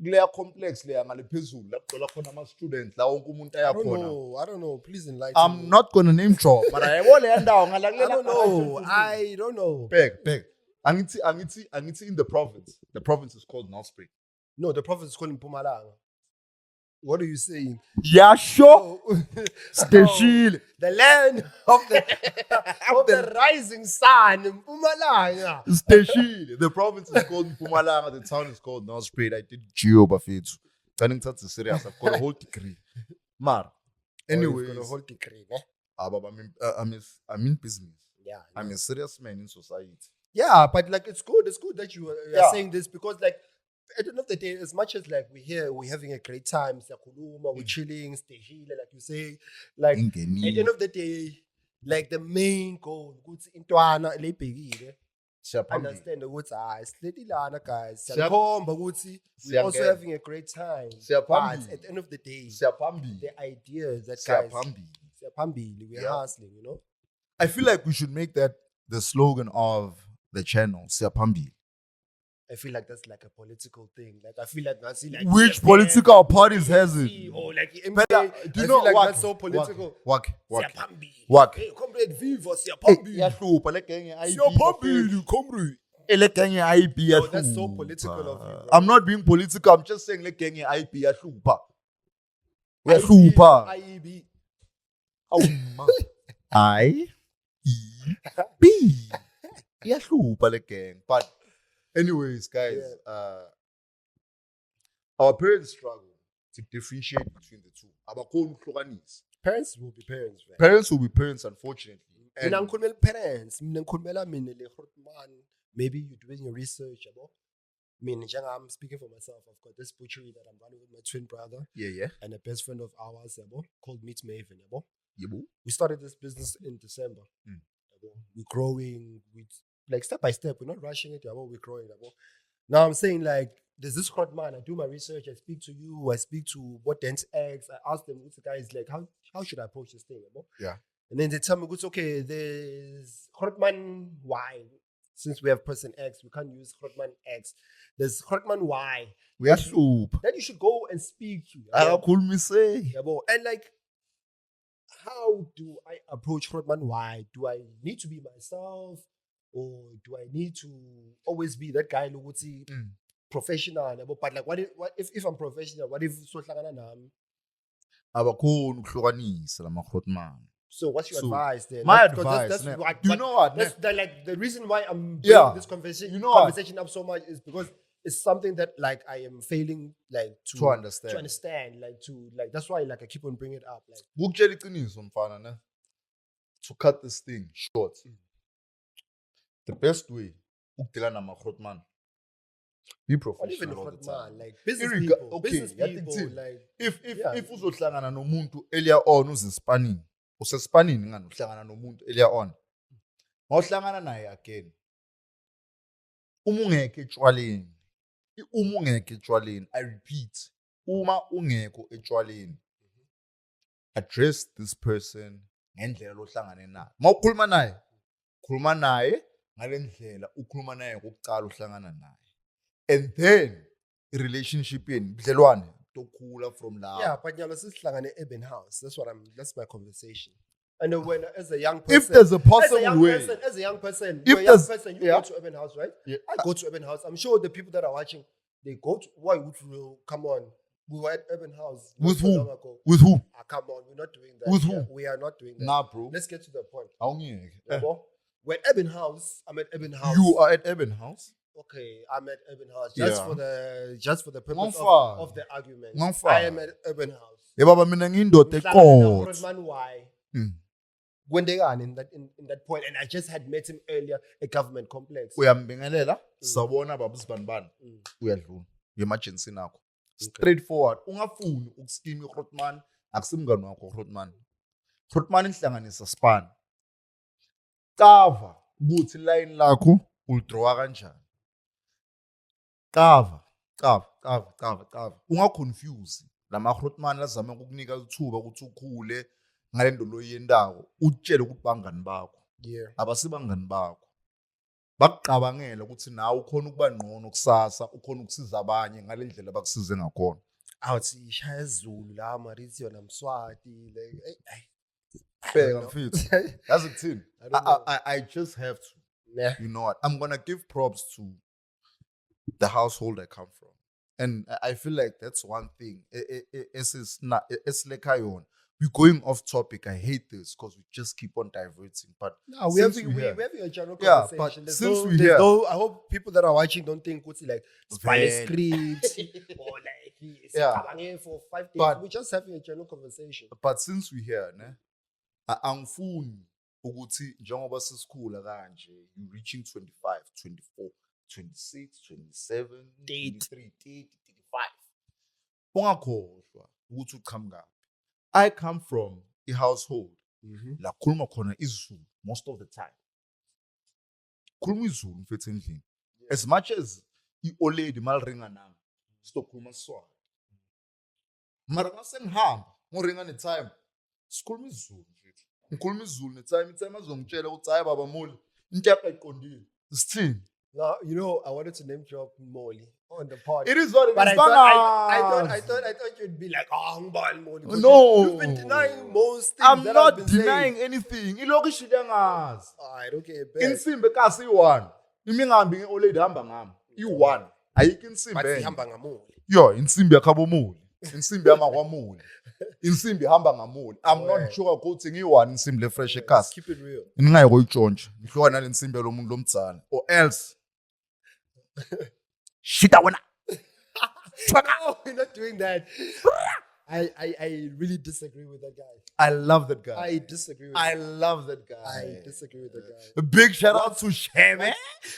kuleya complex leya ngale phezulu lapho gcwala khona ama-students la wonke umuntu ayakhona. I don't know. Please enlighten I'm me. not gonna name drop, but yebo leya ndawo ngala kulela. I don't know. Beg. Angithi in the province. The province is called Nelspruit. No, the province is called Mpumalanga. What are you saying? Yeah, sure. Oh, Steshile. the land of the rising sun, Mpumalanga. Steshile. The province is called Mpumalanga. The town is called Nelspruit. I did geo bafethu. Turning to serious. I've got a whole degree. Mar. Anyways, got a whole degree, eh? I'm in business. Yeah, I'm a serious man in society. yeah, but like it's good that you are saying this, because like at the end of the day, as much as like we're having a great time, siyakhuluma, we're chilling, stehile, like you say, like at the end of the day, like the main goal, ukuthi intwana lebhekile, understand ukuthi siletilana guys, siyakhomba ukuthi we're also having a great time. But at the end of the day, the idea is that guys, siyaphambili, we're hustling, you know. I feel like we should make that the slogan of the channel, Siapambi. I feel like that's like a political thing. Like I feel like that's like which political parties has it? Or like Do you know like what? that's so political. What? Hey, comrade Viva Siapambi. Siapambi, comrade. No, that's so political of you, bro. I'm not being political. I'm just saying, like, IP yahlupa. IEB. I-E-B. Yahlupa le gang. But anyways, guys, our parents struggle to differentiate between the two. Abakhona ukuhlukanisa. Parents will be parents, right? Parents will be parents, unfortunately. And Mina ngikhulumela parents, mina ngikhulumela mina le man. Maybe you're doing your research, yabo. I'm speaking for myself. I've got this butchery that I'm running with my twin brother. yeah. And a best friend of ours, yabo, called Meat Maven, yabo. Yebo. We started this business in December. Yabo. We're growing with like step by step. We're not rushing it, yabo. We're growing, yabo. Now I'm saying like there's this hot man. I do my research. I speak to you. I speak to what Dent X. I ask them, what's the guys like? How should I approach this thing, yabo? Yeah. And then they tell me, it's okay. There's Hotman Y. Since we have person X, we can't use Hotman X. There's Hotman Y. We are soup. Then you should go and speak to. How could me say? And like, how do I approach Hotman Y? Do I need to be myself, or do I need to always be that guy who would see professional? But like, what if I'm professional? What if so nami? Abakhona ukuhlukanisa lama-Hotman. So what's your advice then? My advice, you know what? That's the reason why I'm bringing this conversation up so much is because it's something that like I am failing like to understand, like that's why like I keep on bringing it up. Like to cut this thing short, the best way nama-Hotman, be professional all the time. Like business people, like if uzohlangana nomuntu earlier on uzispanning usespanning ngani uhlangana nomuntu earlier on mawuhlangana naye again ungekho etshwaleni I repeat ungekho etshwaleni address this person ngendlela lohlangane naye mawukhuluma naye khuluma naye ngalendlela ukhuluma naye kokucala uhlangana naye and then relationship yenu budlelwane tokhula from now. Yeah, but sisihlangane Eben House. That's my conversation. And when as a young person, if there's a possible way, as a young person, you go to Eben House, right? Yeah. I go to Eben House. I'm sure the people that are watching, they go to why would you come on? We were at Eben House. With who? With who? Come on, we're not doing that. With who? We are not doing that. Nah, bro. Let's get to the point. We're at Eben House. I'm at Eben House. You are at Eben House? Okay, I'm at Eben House just for the purpose of the argument. I am at Eben House. Yeah, baba mina ngindoda eqotho. When they are in that point, and I just had met him earlier at government complex. Uyambingelela sabona baba sibanibani uyadlula emergency nakho. Straightforward. Ungafuni ukuskima uHotman akusimngani wakho uHotman. Hotman inhlanganisa span. Cover ukuthi line lakho uldraw kanjani. Cover. Ungaconfuse lama-Hotman lazama ukukunika ithuba ukuthi ukhule ngalendo loyendako utshele ukuthi bangani bakho. Yeah. Abasibangani bakho. Bakuqabangela ukuthi nawe ukhona ukuba ngqono kusasa, ukhona ukusiza abanye ngalendlela bakusize ngakhona. Awuthi ishaya Zulu la Marithi yona Mswati like Bheka mfethu. Yazi ukuthini? I just have to. Yeah. You know what? I'm going to give props to the household I come from. And I feel like that's one thing. We're going off topic. I hate this because we just keep on diverting. But no, we're having a general conversation. But since we're here, I hope people that are watching don't think it's like script or like for 5 days. We're just having a general conversation. But since we're here, angifuni ukuthi njengoba sisikhula kanje you reaching 25, 24, 26, 27, 23, 30, 35. Ungakhohlwa ukuthi uqhamuka ngaphi. I come from a household la khuluma khona isiZulu most of the time. Khuluma isiZulu mfethu endlini. As much as i-oledi maliringa nami sizokhuluma Swati. Mara masengihamba ngoringa netime sikhuluma isiZulu mfethu. Ngikhuluma isiZulu netime azongitshela ukuthi hayi baba Moli into yakho ayiqondile. Sithini? Now, you know, I wanted to name drop Moli on the pod. It is what it is. But I thought you'd be like, oh, Moli. No. You've been denying most things. I'm not denying anything. Iloki shidangazi. Alright, okay. Insimbi ekasi i-1. Imingambi nge-oledi hamba ngami. I-1. Ayikho insimbi. But ihamba ngamoli. Yo, insimbi yakhabo Moli. Insimbi yama kwaMoli. Insimbi hamba ngamoli. I'm not sure ukuthi ngi-1 insimbi le fresh ekasi. Keep it real. Ningayi koyitshontsha. Ngihluka nale insimbi lo muntu lomdzana. Or else shita wena. No, we're not doing that. I really disagree with that guy. I love that guy. I disagree with I that guy. love that guy. I disagree with that guy. A big shout out to Shebe.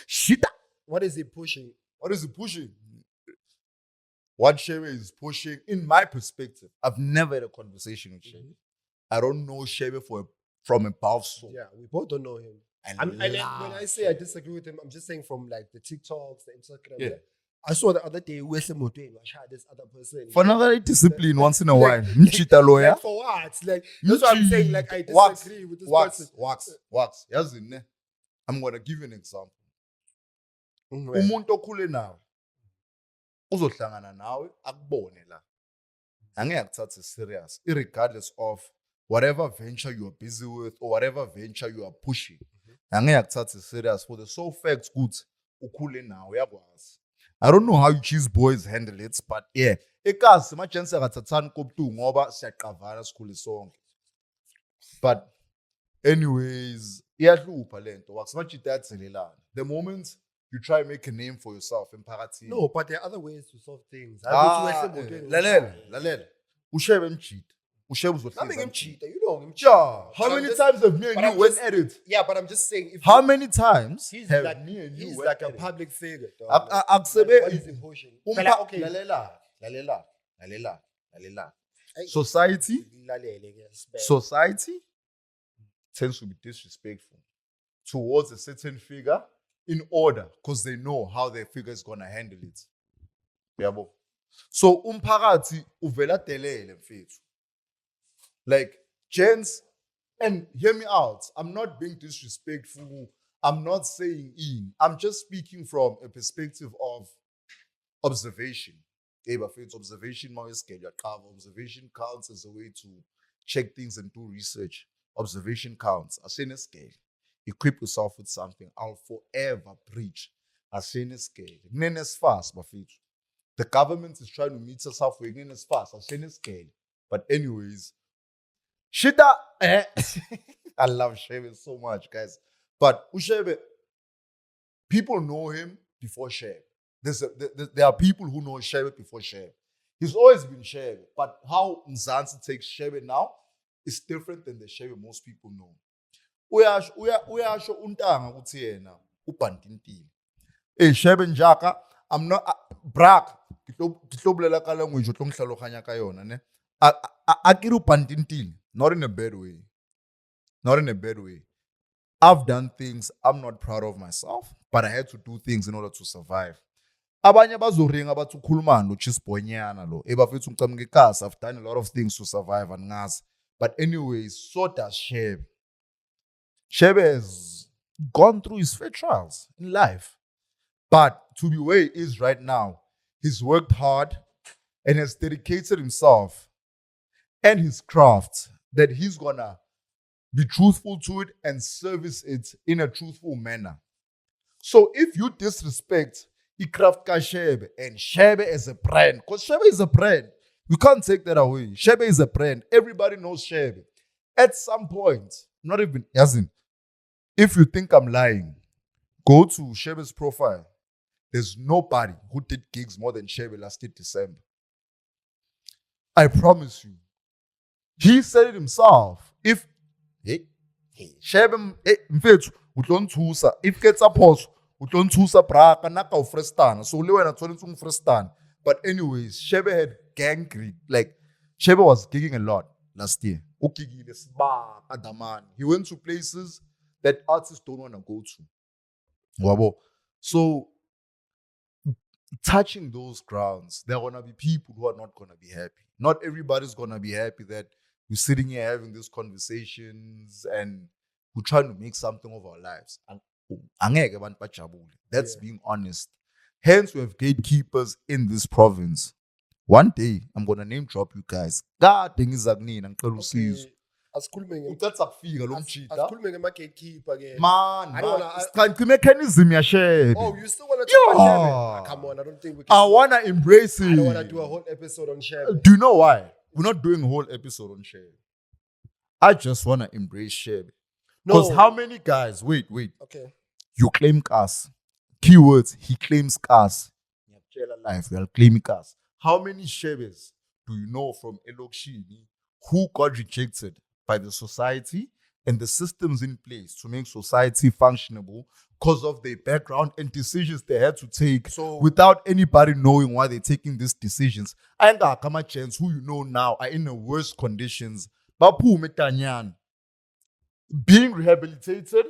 Shit. What is he pushing? What is he pushing? What Shebe is pushing, in my perspective, I've never had a conversation with Shebe. I don't know Shebe from above soul. Yeah, we both don't know him. And when I say I disagree with him, I'm just saying from like the TikToks, the Instagram. Yeah. I saw the other day where's the motor this other person. For another discipline once in a while. Mchita lawyer. Like for what? Like that's what I'm saying. Like I disagree with this person. Wax. I'm gonna give you an example. Mhm. Umuntu okhule nawe uzohlangana nawe akubone la. Angeke akuthathe serious irregardless of whatever venture you are busy with or whatever venture you are pushing. Angeke akuthathe serious for the sole fact ukuthi ukhule nawe uyakwazi. I don't know how you cheese boys handle it, but yeah. Ekazi amachance akathathani kobuhlungu ngoba siyaqavana sikhule sonke. But anyways, iyahlupha lento wakusimachita yathelelana. The moment you try to make a name for yourself emphakathini. No, but there are other ways to solve things. Lalela. Ushebe mchita. Ushebe uzohleza. Nothing mchita, you know him. Yeah. How many times have me and you went at it? Yeah, but I'm just saying. If How many times he's have like, me and you he's went like a at it? public figure. What is he pushing? Okay. Lalela. Society tends to be disrespectful towards a certain figure in order because they know how their figure is gonna handle it. Yabo. So umphakathi uvela delele mfethu. Like gents, and hear me out. I'm not being disrespectful. I'm not saying in. I'm just speaking from a perspective of observation. Observation observation counts as a way to check things and do research. Observation counts. I say scale. Equip yourself with something. I'll forever preach. I say scale. As fast, the government is trying to meet us halfway. As fast. I say scale. But anyways, Shita. I love Shebe so much, guys. But Ushebe, people know him before Shebe. There are people who know Shebe before Shebe. He's always been Shebe. But how Mzansi takes Shebe now is different than the Shebe most people know. Uyasho untanga ukuthi yena ubhantintile. Shebe njaka, I'm not brak. Kitlobulela ka language o tlonghlalokhanya ka yona ne. Akiri ubhantintile, not in a bad way. Not in a bad way. I've done things I'm not proud of myself, but I had to do things in order to survive. Abanye bazoringa bathi ukhulumani lo chisbonyana lo. Ebafethu ngicamke ekhaya, I've done a lot of things to survive and ngazi. But anyways, so does Shebe. Shebe has gone through his fair trials in life. But to be where he is right now, he's worked hard and has dedicated himself and his craft that he's gonna be truthful to it and service it in a truthful manner. So if you disrespect Ikraft ka Shebe and Shebe as a brand, because Shebe is a brand, we can't take that away. Shebe is a brand. Everybody knows Shebe. At some point, not even Yazin, if you think I'm lying, go to Shebe's profile. There's nobody who did gigs more than Shebe last December. I promise you. He said it himself. If Shebe mfethu utlontusa, if gets up pause, utlontusa braka naka ufrestana. So le wena tshwanetse ungfrestana. But anyways, Shebe had gang greed. Like Shebe was gigging a lot last year. He went to places that artists don't want to go to. Wabo. So touching those grounds, there are gonna be people who are not gonna be happy. Not everybody's gonna be happy that we're sitting here having these conversations and we're trying to make something of our lives. That's being honest. Hence, we have gatekeepers in this province. One day, I'm gonna name drop you guys. God dang is Asikhulume ngama-gatekeeper ke. Man, mechanism ya Shebe. Oh, you still want to talk about Shebe? Come on, I don't think we can. I want to embrace it. I don't want to do a whole episode on Shebe. Do you know why? We're not doing a whole episode on Shebe. I just want to embrace Shebe. Because how many guys, wait. Okay. You claim cars. Keywords, he claims cars. Life, we are claiming cars. How many Shebes do you know from Elokshini who got rejected by the society and the systems in place to make society functionable because of their background and decisions they had to take without anybody knowing why they're taking these decisions? I ain't got a chance who you know now are in the worst conditions. Being rehabilitated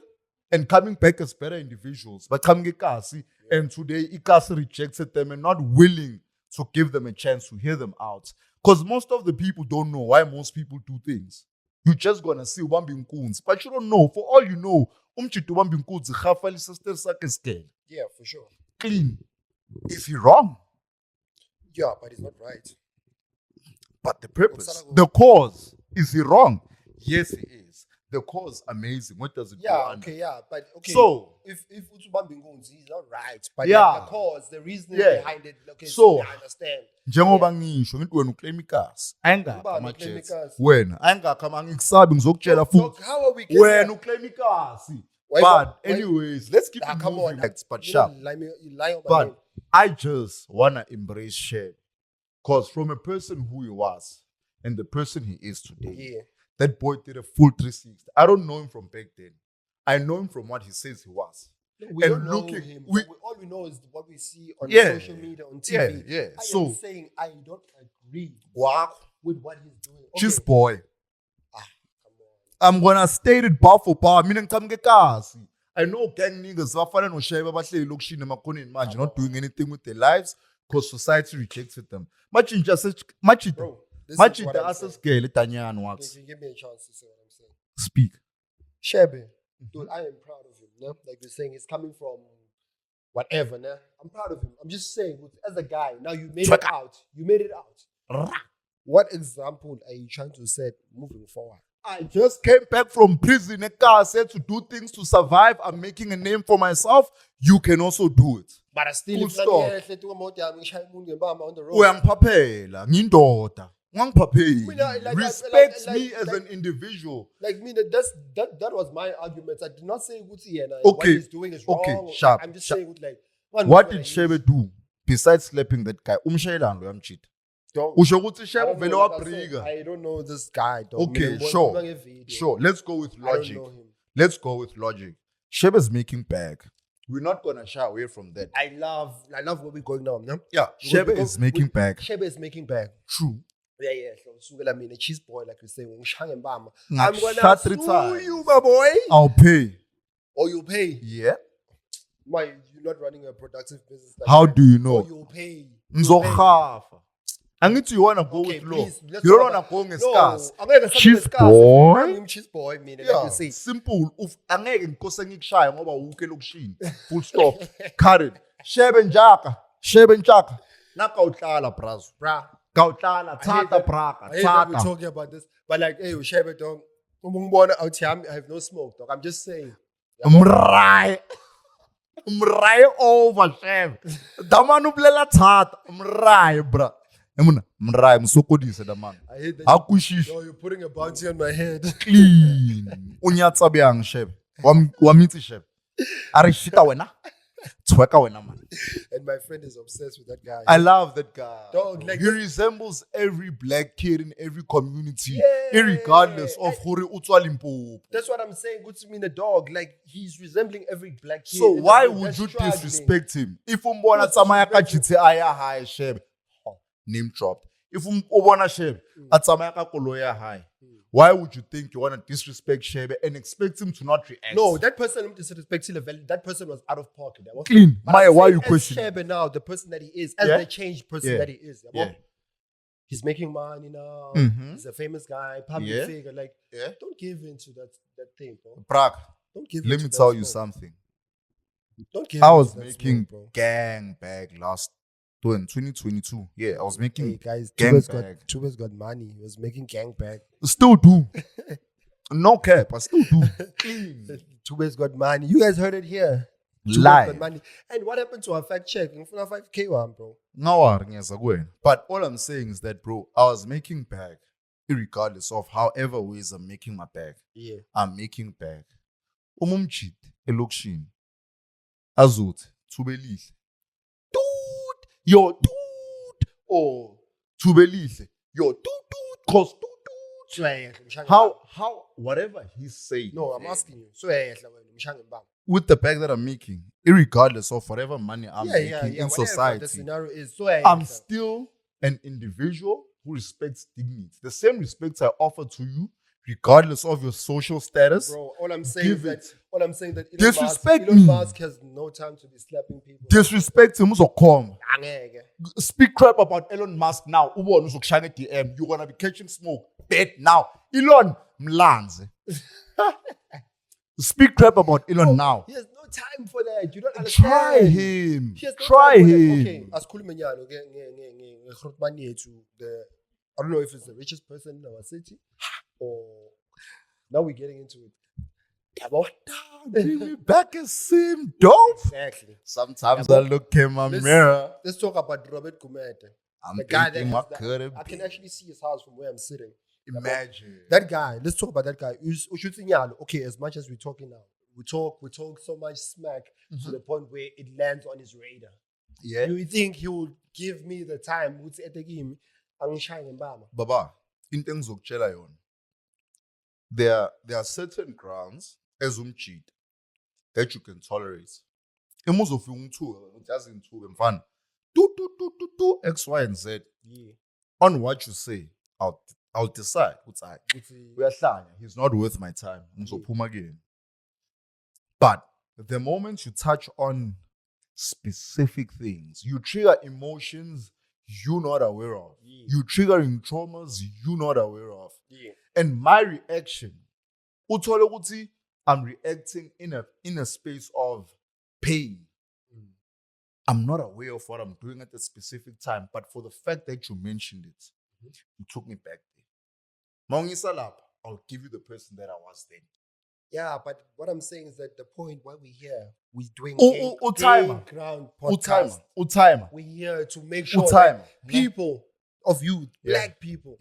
and coming back as better individuals. But coming ikasi, and today ikasi rejected them and not willing to give them a chance to hear them out. Because most of the people don't know why most people do things. You're just gonna see Ubambi Nkunzi, but you don't know. For all you know, Umchitu Ubambi Nkunzi, Khafali sister Sakeskel. Yeah, for sure. Clean. Is he wrong? Yeah, but he's not right. But the purpose, the cause, is he wrong? Yes, he is. The cause, amazing. What does it go under? But okay. So if Utsubambi Nkunzi, he's not right, but yeah, like the cause, the reasoning behind it, okay, so I understand. Njengoba ngisho ngithi wena uclaim ikasi ayingakho ama-chats wena ayingakho angikusabi ngizokutshela futhi wena uclaim ikasi. But anyways, let's keep it moving. But sharp. But I just wanna embrace Sheb, because from a person who he was and the person he is today, that boy did a full 360. I don't know him from back then. I know him from what he says he was. We don't know him. All we know is what we see on social media, on TV. I am saying I don't agree with what he's doing. Just boy. I'm gonna state it bar for bar. I know gang niggas not doing anything with their lives because society rejected them. Machita asas girl Tanyan wax. Give me a chance to say what I'm saying. Speak. Shebe, dude, I am proud of him. No? Like you're saying, he's coming from whatever. No? I'm proud of him. I'm just saying, as a guy, now you made it out. You made it out. What example are you trying to set moving forward? I just came back from prison. I said to do things to survive. I'm making a name for myself. You can also do it. But I still stop. On the road. Respect me as an individual. Like me, that was my argument. I did not say what he's doing is wrong. Sharp. I'm just saying like what did Shebe do besides slapping that guy? I don't know this guy. Okay, sure. Let's go with logic. Shebe's making back. We're not gonna shy away from that. I love where we're going now. No? Yeah, Shebe is making back. Shebe is making back. True. Yeah. So I mean, a cheese boy, like you say, I'm gonna sue you, my boy. I'll pay. Or you pay. Yeah. Why you're not running a productive business? How do you know? Or you'll pay. I need to wanna go with law. You don't wanna go with scars. Cheese boy. Cheese boy, meaning like you say. Simple. Full stop. Cut it. Shebe njaka. Nakautala brazo. Bruh. Kautala, tata braka, I hate that we're talking about this, but like, hey, Shebe dog, I have no smoke, dog. I'm just saying. Mrai over Shebe. Damanu blela tata. Mrai, bra. Mrai, msokodise daman. I hate that. Akushish. No, you're putting a bounty on my head. Clean. Unyatsa biang Shebe. Wamiti Shebe. Arishita wena. And my friend is obsessed with that guy. I love that guy. Dog, like he resembles every black kid in every community, regardless of Hori Utwalimpo. That's what I'm saying. Good to mean a dog. Like he's resembling every black kid. So why would you disrespect him? If umbona tsamaya ka GTA high Shebe, name dropped. If umbona Shebe, atsamaya ka koloya high. Why would you think you want to disrespect Shebe and expect him to not react? No, that person disrespected. That person was out of pocket. Clean. Maya, why are you questioning? Shebe now, the person that he is, as the changed person that he is. He's making money now. He's a famous guy, public figure. Like, don't give in to that thing, bro. Brack, don't give. Let me tell you something. Don't give. I was making gang bag last 2022. Yeah, I was making gang bag. Tuba's got money. He was making gang bag. Still do. No cap, I still do. Tuba's got money. You guys heard it here. Lie. Got money. And what happened to our fact check? 5K one, bro. No, but all I'm saying is that, bro, I was making bag, regardless of however ways I'm making my bag. Yeah, I'm making bag. Umumchit elokshini. Azut tubelihle. Yo, dude. Oh, tubelihle. Yo, cause how whatever he's saying. No, I'm asking you. So with the bag that I'm making, irregardless of whatever money I'm making in society, the scenario is I'm still an individual who respects dignity. The same respect I offer to you, regardless of your social status. Bro, all I'm saying is that Elon Musk has no time to be slapping people. Disrespect him, come. Speak crap about Elon Musk now. DM. You're gonna be catching smoke. Bet now. Elon Mlanze. Speak crap about Elon now. He has no time for that. You don't understand. Try him. Try him. Okay, asikhulume nyalo ngegrotmani yethu, I don't know if it's the richest person in our city or now we're getting into it. Bring me back and seem dope. Exactly. Sometimes I look in my mirror. Let's talk about Robert Gumede. I'm the guy thinking that I can actually see his house from where I'm sitting. Imagine that guy. Let's talk about that guy. Okay, as much as we're talking now, we talk so much smack to the point where it lands on his radar. Yeah. Do you think he will give me the time? Baba, in things of there are certain grounds as cheat that you can tolerate. Most of you just in two fun. Do X, Y, and Z. Yeah. On what you say, I'll decide. He's not worth my time. Again. But the moment you touch on specific things, you trigger emotions you're not aware of. Yeah. You triggering traumas you're not aware of. Yeah. And my reaction, I'm reacting in a space of pain. I'm not aware of what I'm doing at a specific time, but for the fact that you mentioned it, you took me back there. I'll give you the person that I was then. Yeah, but what I'm saying is that the point why we're here, we're doing ground podcast. We're here to make sure that people of youth, black people,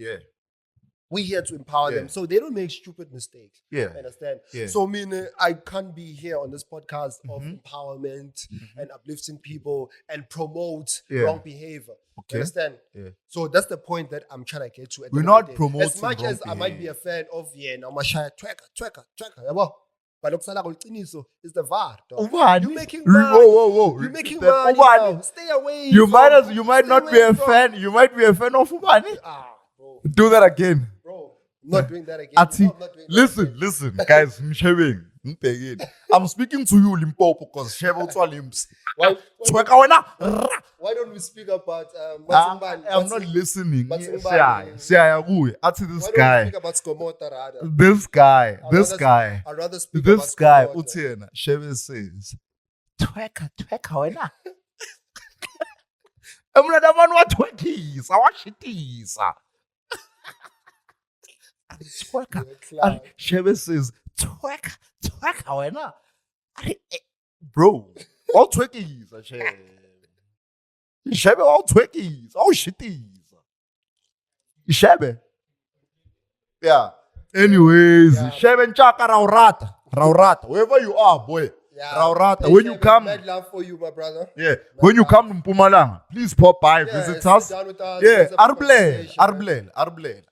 we're here to empower them so they don't make stupid mistakes. Yeah. Understand? Yeah. So I can't be here on this podcast of empowerment and uplifting people and promote wrong behavior. Okay. Understand? Yeah. So that's the point that I'm trying to get to. We're not promoting as much as I might be a fan of Namashaya tracker. But is the VAR. You're making money. Whoa. You're making money now. Stay away. You might not be a fan. You might be a fan of Ubani. Bro. Do that again. Bro, I'm not doing that again. Listen, guys. I'm speaking to you, Limpopo, because Shebo to Limps. Why don't we speak about I'm not listening. This guy. Speak about Skomota rather. This guy. I'd rather speak about Utiena. Shebo says, Tweka, wena. I'm not the one what twekis. I watch it is. Shebo says, Tweka, wena. Bro, all twekis. Shebe all twekis. All shitties. Shebe. Yeah. Anyways, Shebe Chaka Raurata. Wherever you are, boy. Yeah. Raurata. When you come. Mad love for you, my brother. Yeah. When you come to Mpumalanga, please pop by, visit us. Sit down with us. Yeah. Arblel.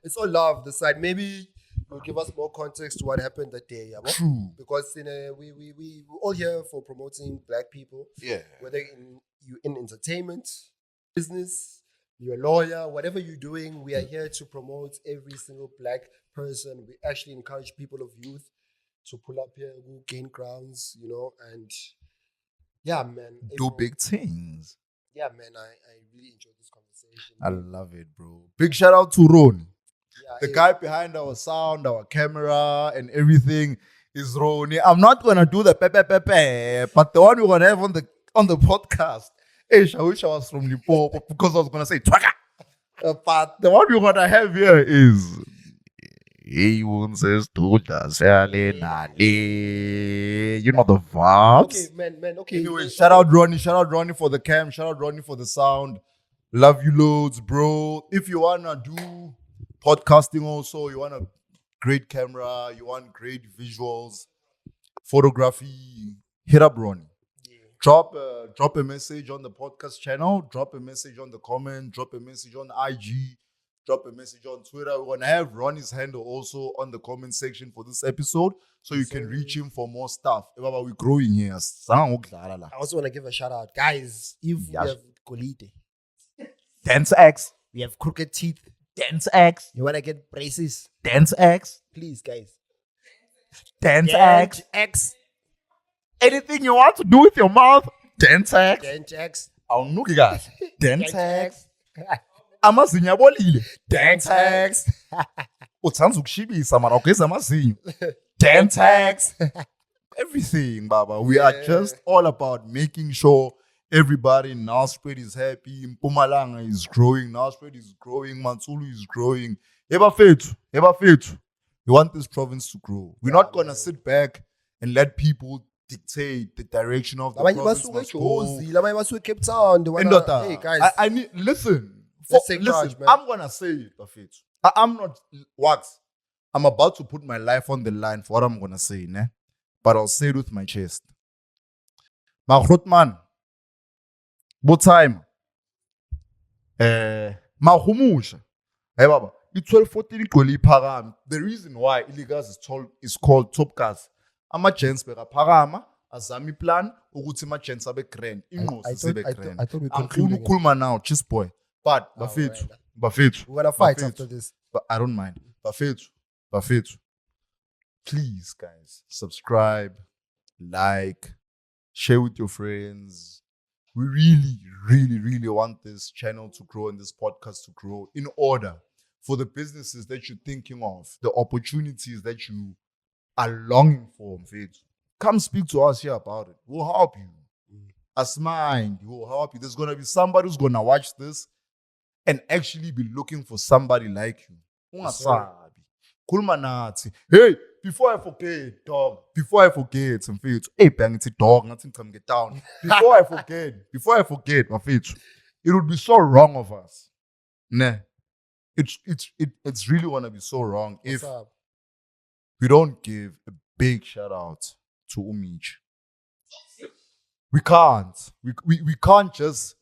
It's all love this side. Maybe you'll give us more context to what happened that day. Yeah, true. Because we're all here for promoting black people. Yeah. Whether you're in entertainment, business, you're a lawyer, whatever you're doing, we are here to promote every single black person. We actually encourage people of youth to pull up here, gain grounds, and yeah, man. Do big things. Yeah, man, I really enjoyed this conversation. I love it, bro. Big shout out to Ron. Yeah, the guy behind our sound, our camera, and everything is Ronnie. I'm not gonna do the pepe, but the one we're gonna have on the podcast. I wish I was from Limpopo because I was gonna say twaka. But the one we're gonna have here is you know the vibes. Okay, man. Okay. Anyway, shout out Ronnie for the cam, shout out Ronnie for the sound. Love you loads, bro. If you wanna do podcasting also, you want a great camera, you want great visuals, photography, hit up Ronnie. Drop a message on the podcast channel, drop a message on the comment, drop a message on IG. drop a message on Twitter. We're gonna have Ronnie's handle also on the comment section for this episode, so you can reach him for more stuff. Baba, we're growing here. I also want to give a shout out, guys. If we have Golite, Dance X. we have crooked teeth. Dance X. You want to get braces? Dance X. Please, guys. Dance X. X. Anything you want to do with your mouth, Dance X. Dent X. Awunuki guys. Dance X. X. Amazinyo abolile. Dent X. Uthanda ukushibisa mara ugeza amazinyo. Dance X. Everything, Baba. We are just all about making sure everybody in Nelspruit is happy. Mpumalanga is growing. Nelspruit is growing. Mansulu is growing. Eba fetu. We want this province to grow. We're not gonna sit back and let people dictate the direction of the province must go. Cape Town. Ndota, Hey, guys. I need listen. Let's take charge, man. I'm gonna say it, Bafethu. I'm not what I'm about to put my life on the line for what I'm gonna say, ne? But I'll say it with my chest. Man, what time? Mahumusha. Hey Baba, it's 12:14 Goli Param. The reason why illegals is called top cars. Ama-gents beka-phakama azami plan ukuthi ama-gents abe grand. Inqosi zibe grand. I thought we Angifuni concluded. ukukhuluma now, cheese boy. But Bafethu. We're gonna fight Bafethu. after this. But I don't mind. Bafethu. Please, guys, subscribe, like, share with your friends. We really want this channel to grow and this podcast to grow in order for the businesses that you're thinking of, the opportunities that you are longing for, Mfethu. Come speak to us here about it. We'll help you. As mind, we'll help you. There's gonna be somebody who's gonna watch this and actually be looking for somebody like you. Ungasabi. Khuluma nathi. Hey, before I forget, dog. Mfethu. Hey, bang, it's a dog. Nothing come get down. Before I forget, Mfethu. It would be so wrong of us. Nah. It's really gonna be so wrong if What's up? we don't give a big shout out to Umich. We can't. We can't just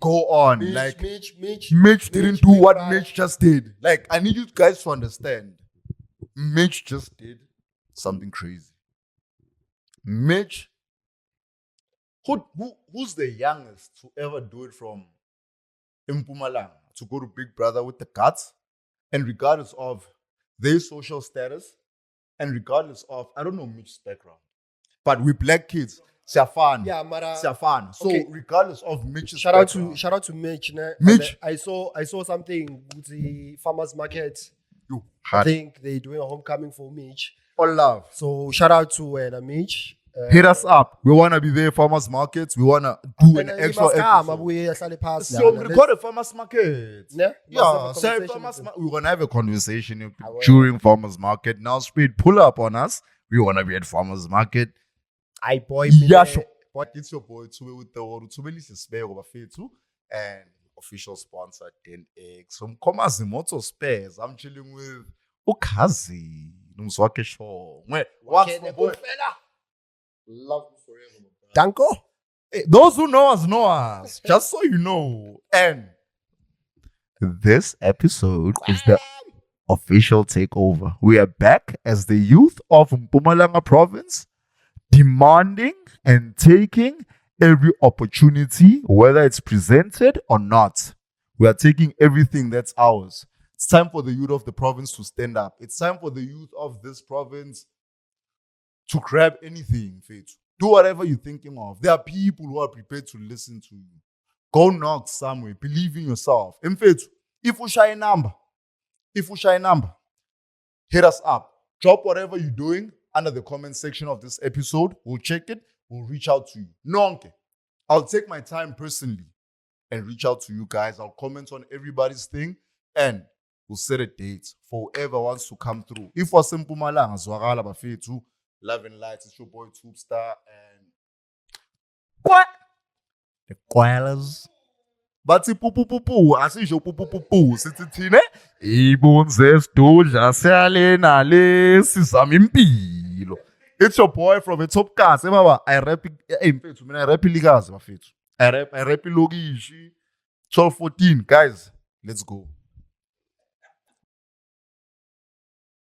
go on like Mitch didn't do what Mitch just did. Like, I need you guys to understand. Mitch just did something crazy. Mitch, who's the youngest to ever do it from Mpumalanga to go to Big Brother with the guts, and regardless of their social status, and regardless of, I don't know Mitch's background, but we black kids, Siafan. Yeah, Mara. Siafan. So Okay. regardless of Mitch's Shout out background, to Mitch. Ne? Mitch. And I saw something with the farmers market. you I had think they're doing a homecoming for Mitch. all love. So shout out to Mitch. Hit us up. We want to be there, farmers markets. We want to do an extra episode. So we record a farmers market. Yeah, so we're going to have a conversation during farmers market. Now, Speed, pull up on us. We want to be at farmers market. I boy. Yeah, sure. But it's your boy, Tube with the world. Tube is a spare over Fetu and official sponsor 10X. From Commerce Motor Spares, I'm chilling with Okazi. Numswake Show. What's my boy? Love you forever, my brother. Danko. Hey, those who know us, just so you know. And this episode is the official takeover. We are back as the youth of Mpumalanga province, demanding and taking every opportunity, whether it's presented or not. We are taking everything that's ours. It's time for the youth of the province to stand up. It's time for the youth of this province to grab anything, Faith. Do whatever you're thinking of. There are people who are prepared to listen to you. Go knock somewhere. Believe in yourself. In faith, if you share a number, hit us up. Drop whatever you're doing under the comment section of this episode. We'll check it. We'll reach out to you. Nonke. I'll take my time personally and reach out to you guys. I'll comment on everybody's thing and we'll set a date for whoever wants to come through. If we're Mpumalanga, Zwagala Bafethu, Love and Light, it's your boy Tubestar and what? The koalas. But si pupu, asisho pupu, sithi thine Ibunze stuja sialena le sisami impilo. It's your boy from the top cast. Hey, baba, I rap mfethu, mina I rap ilikazi bafethu. I rap ilokishi. 12-14, guys. Let's go.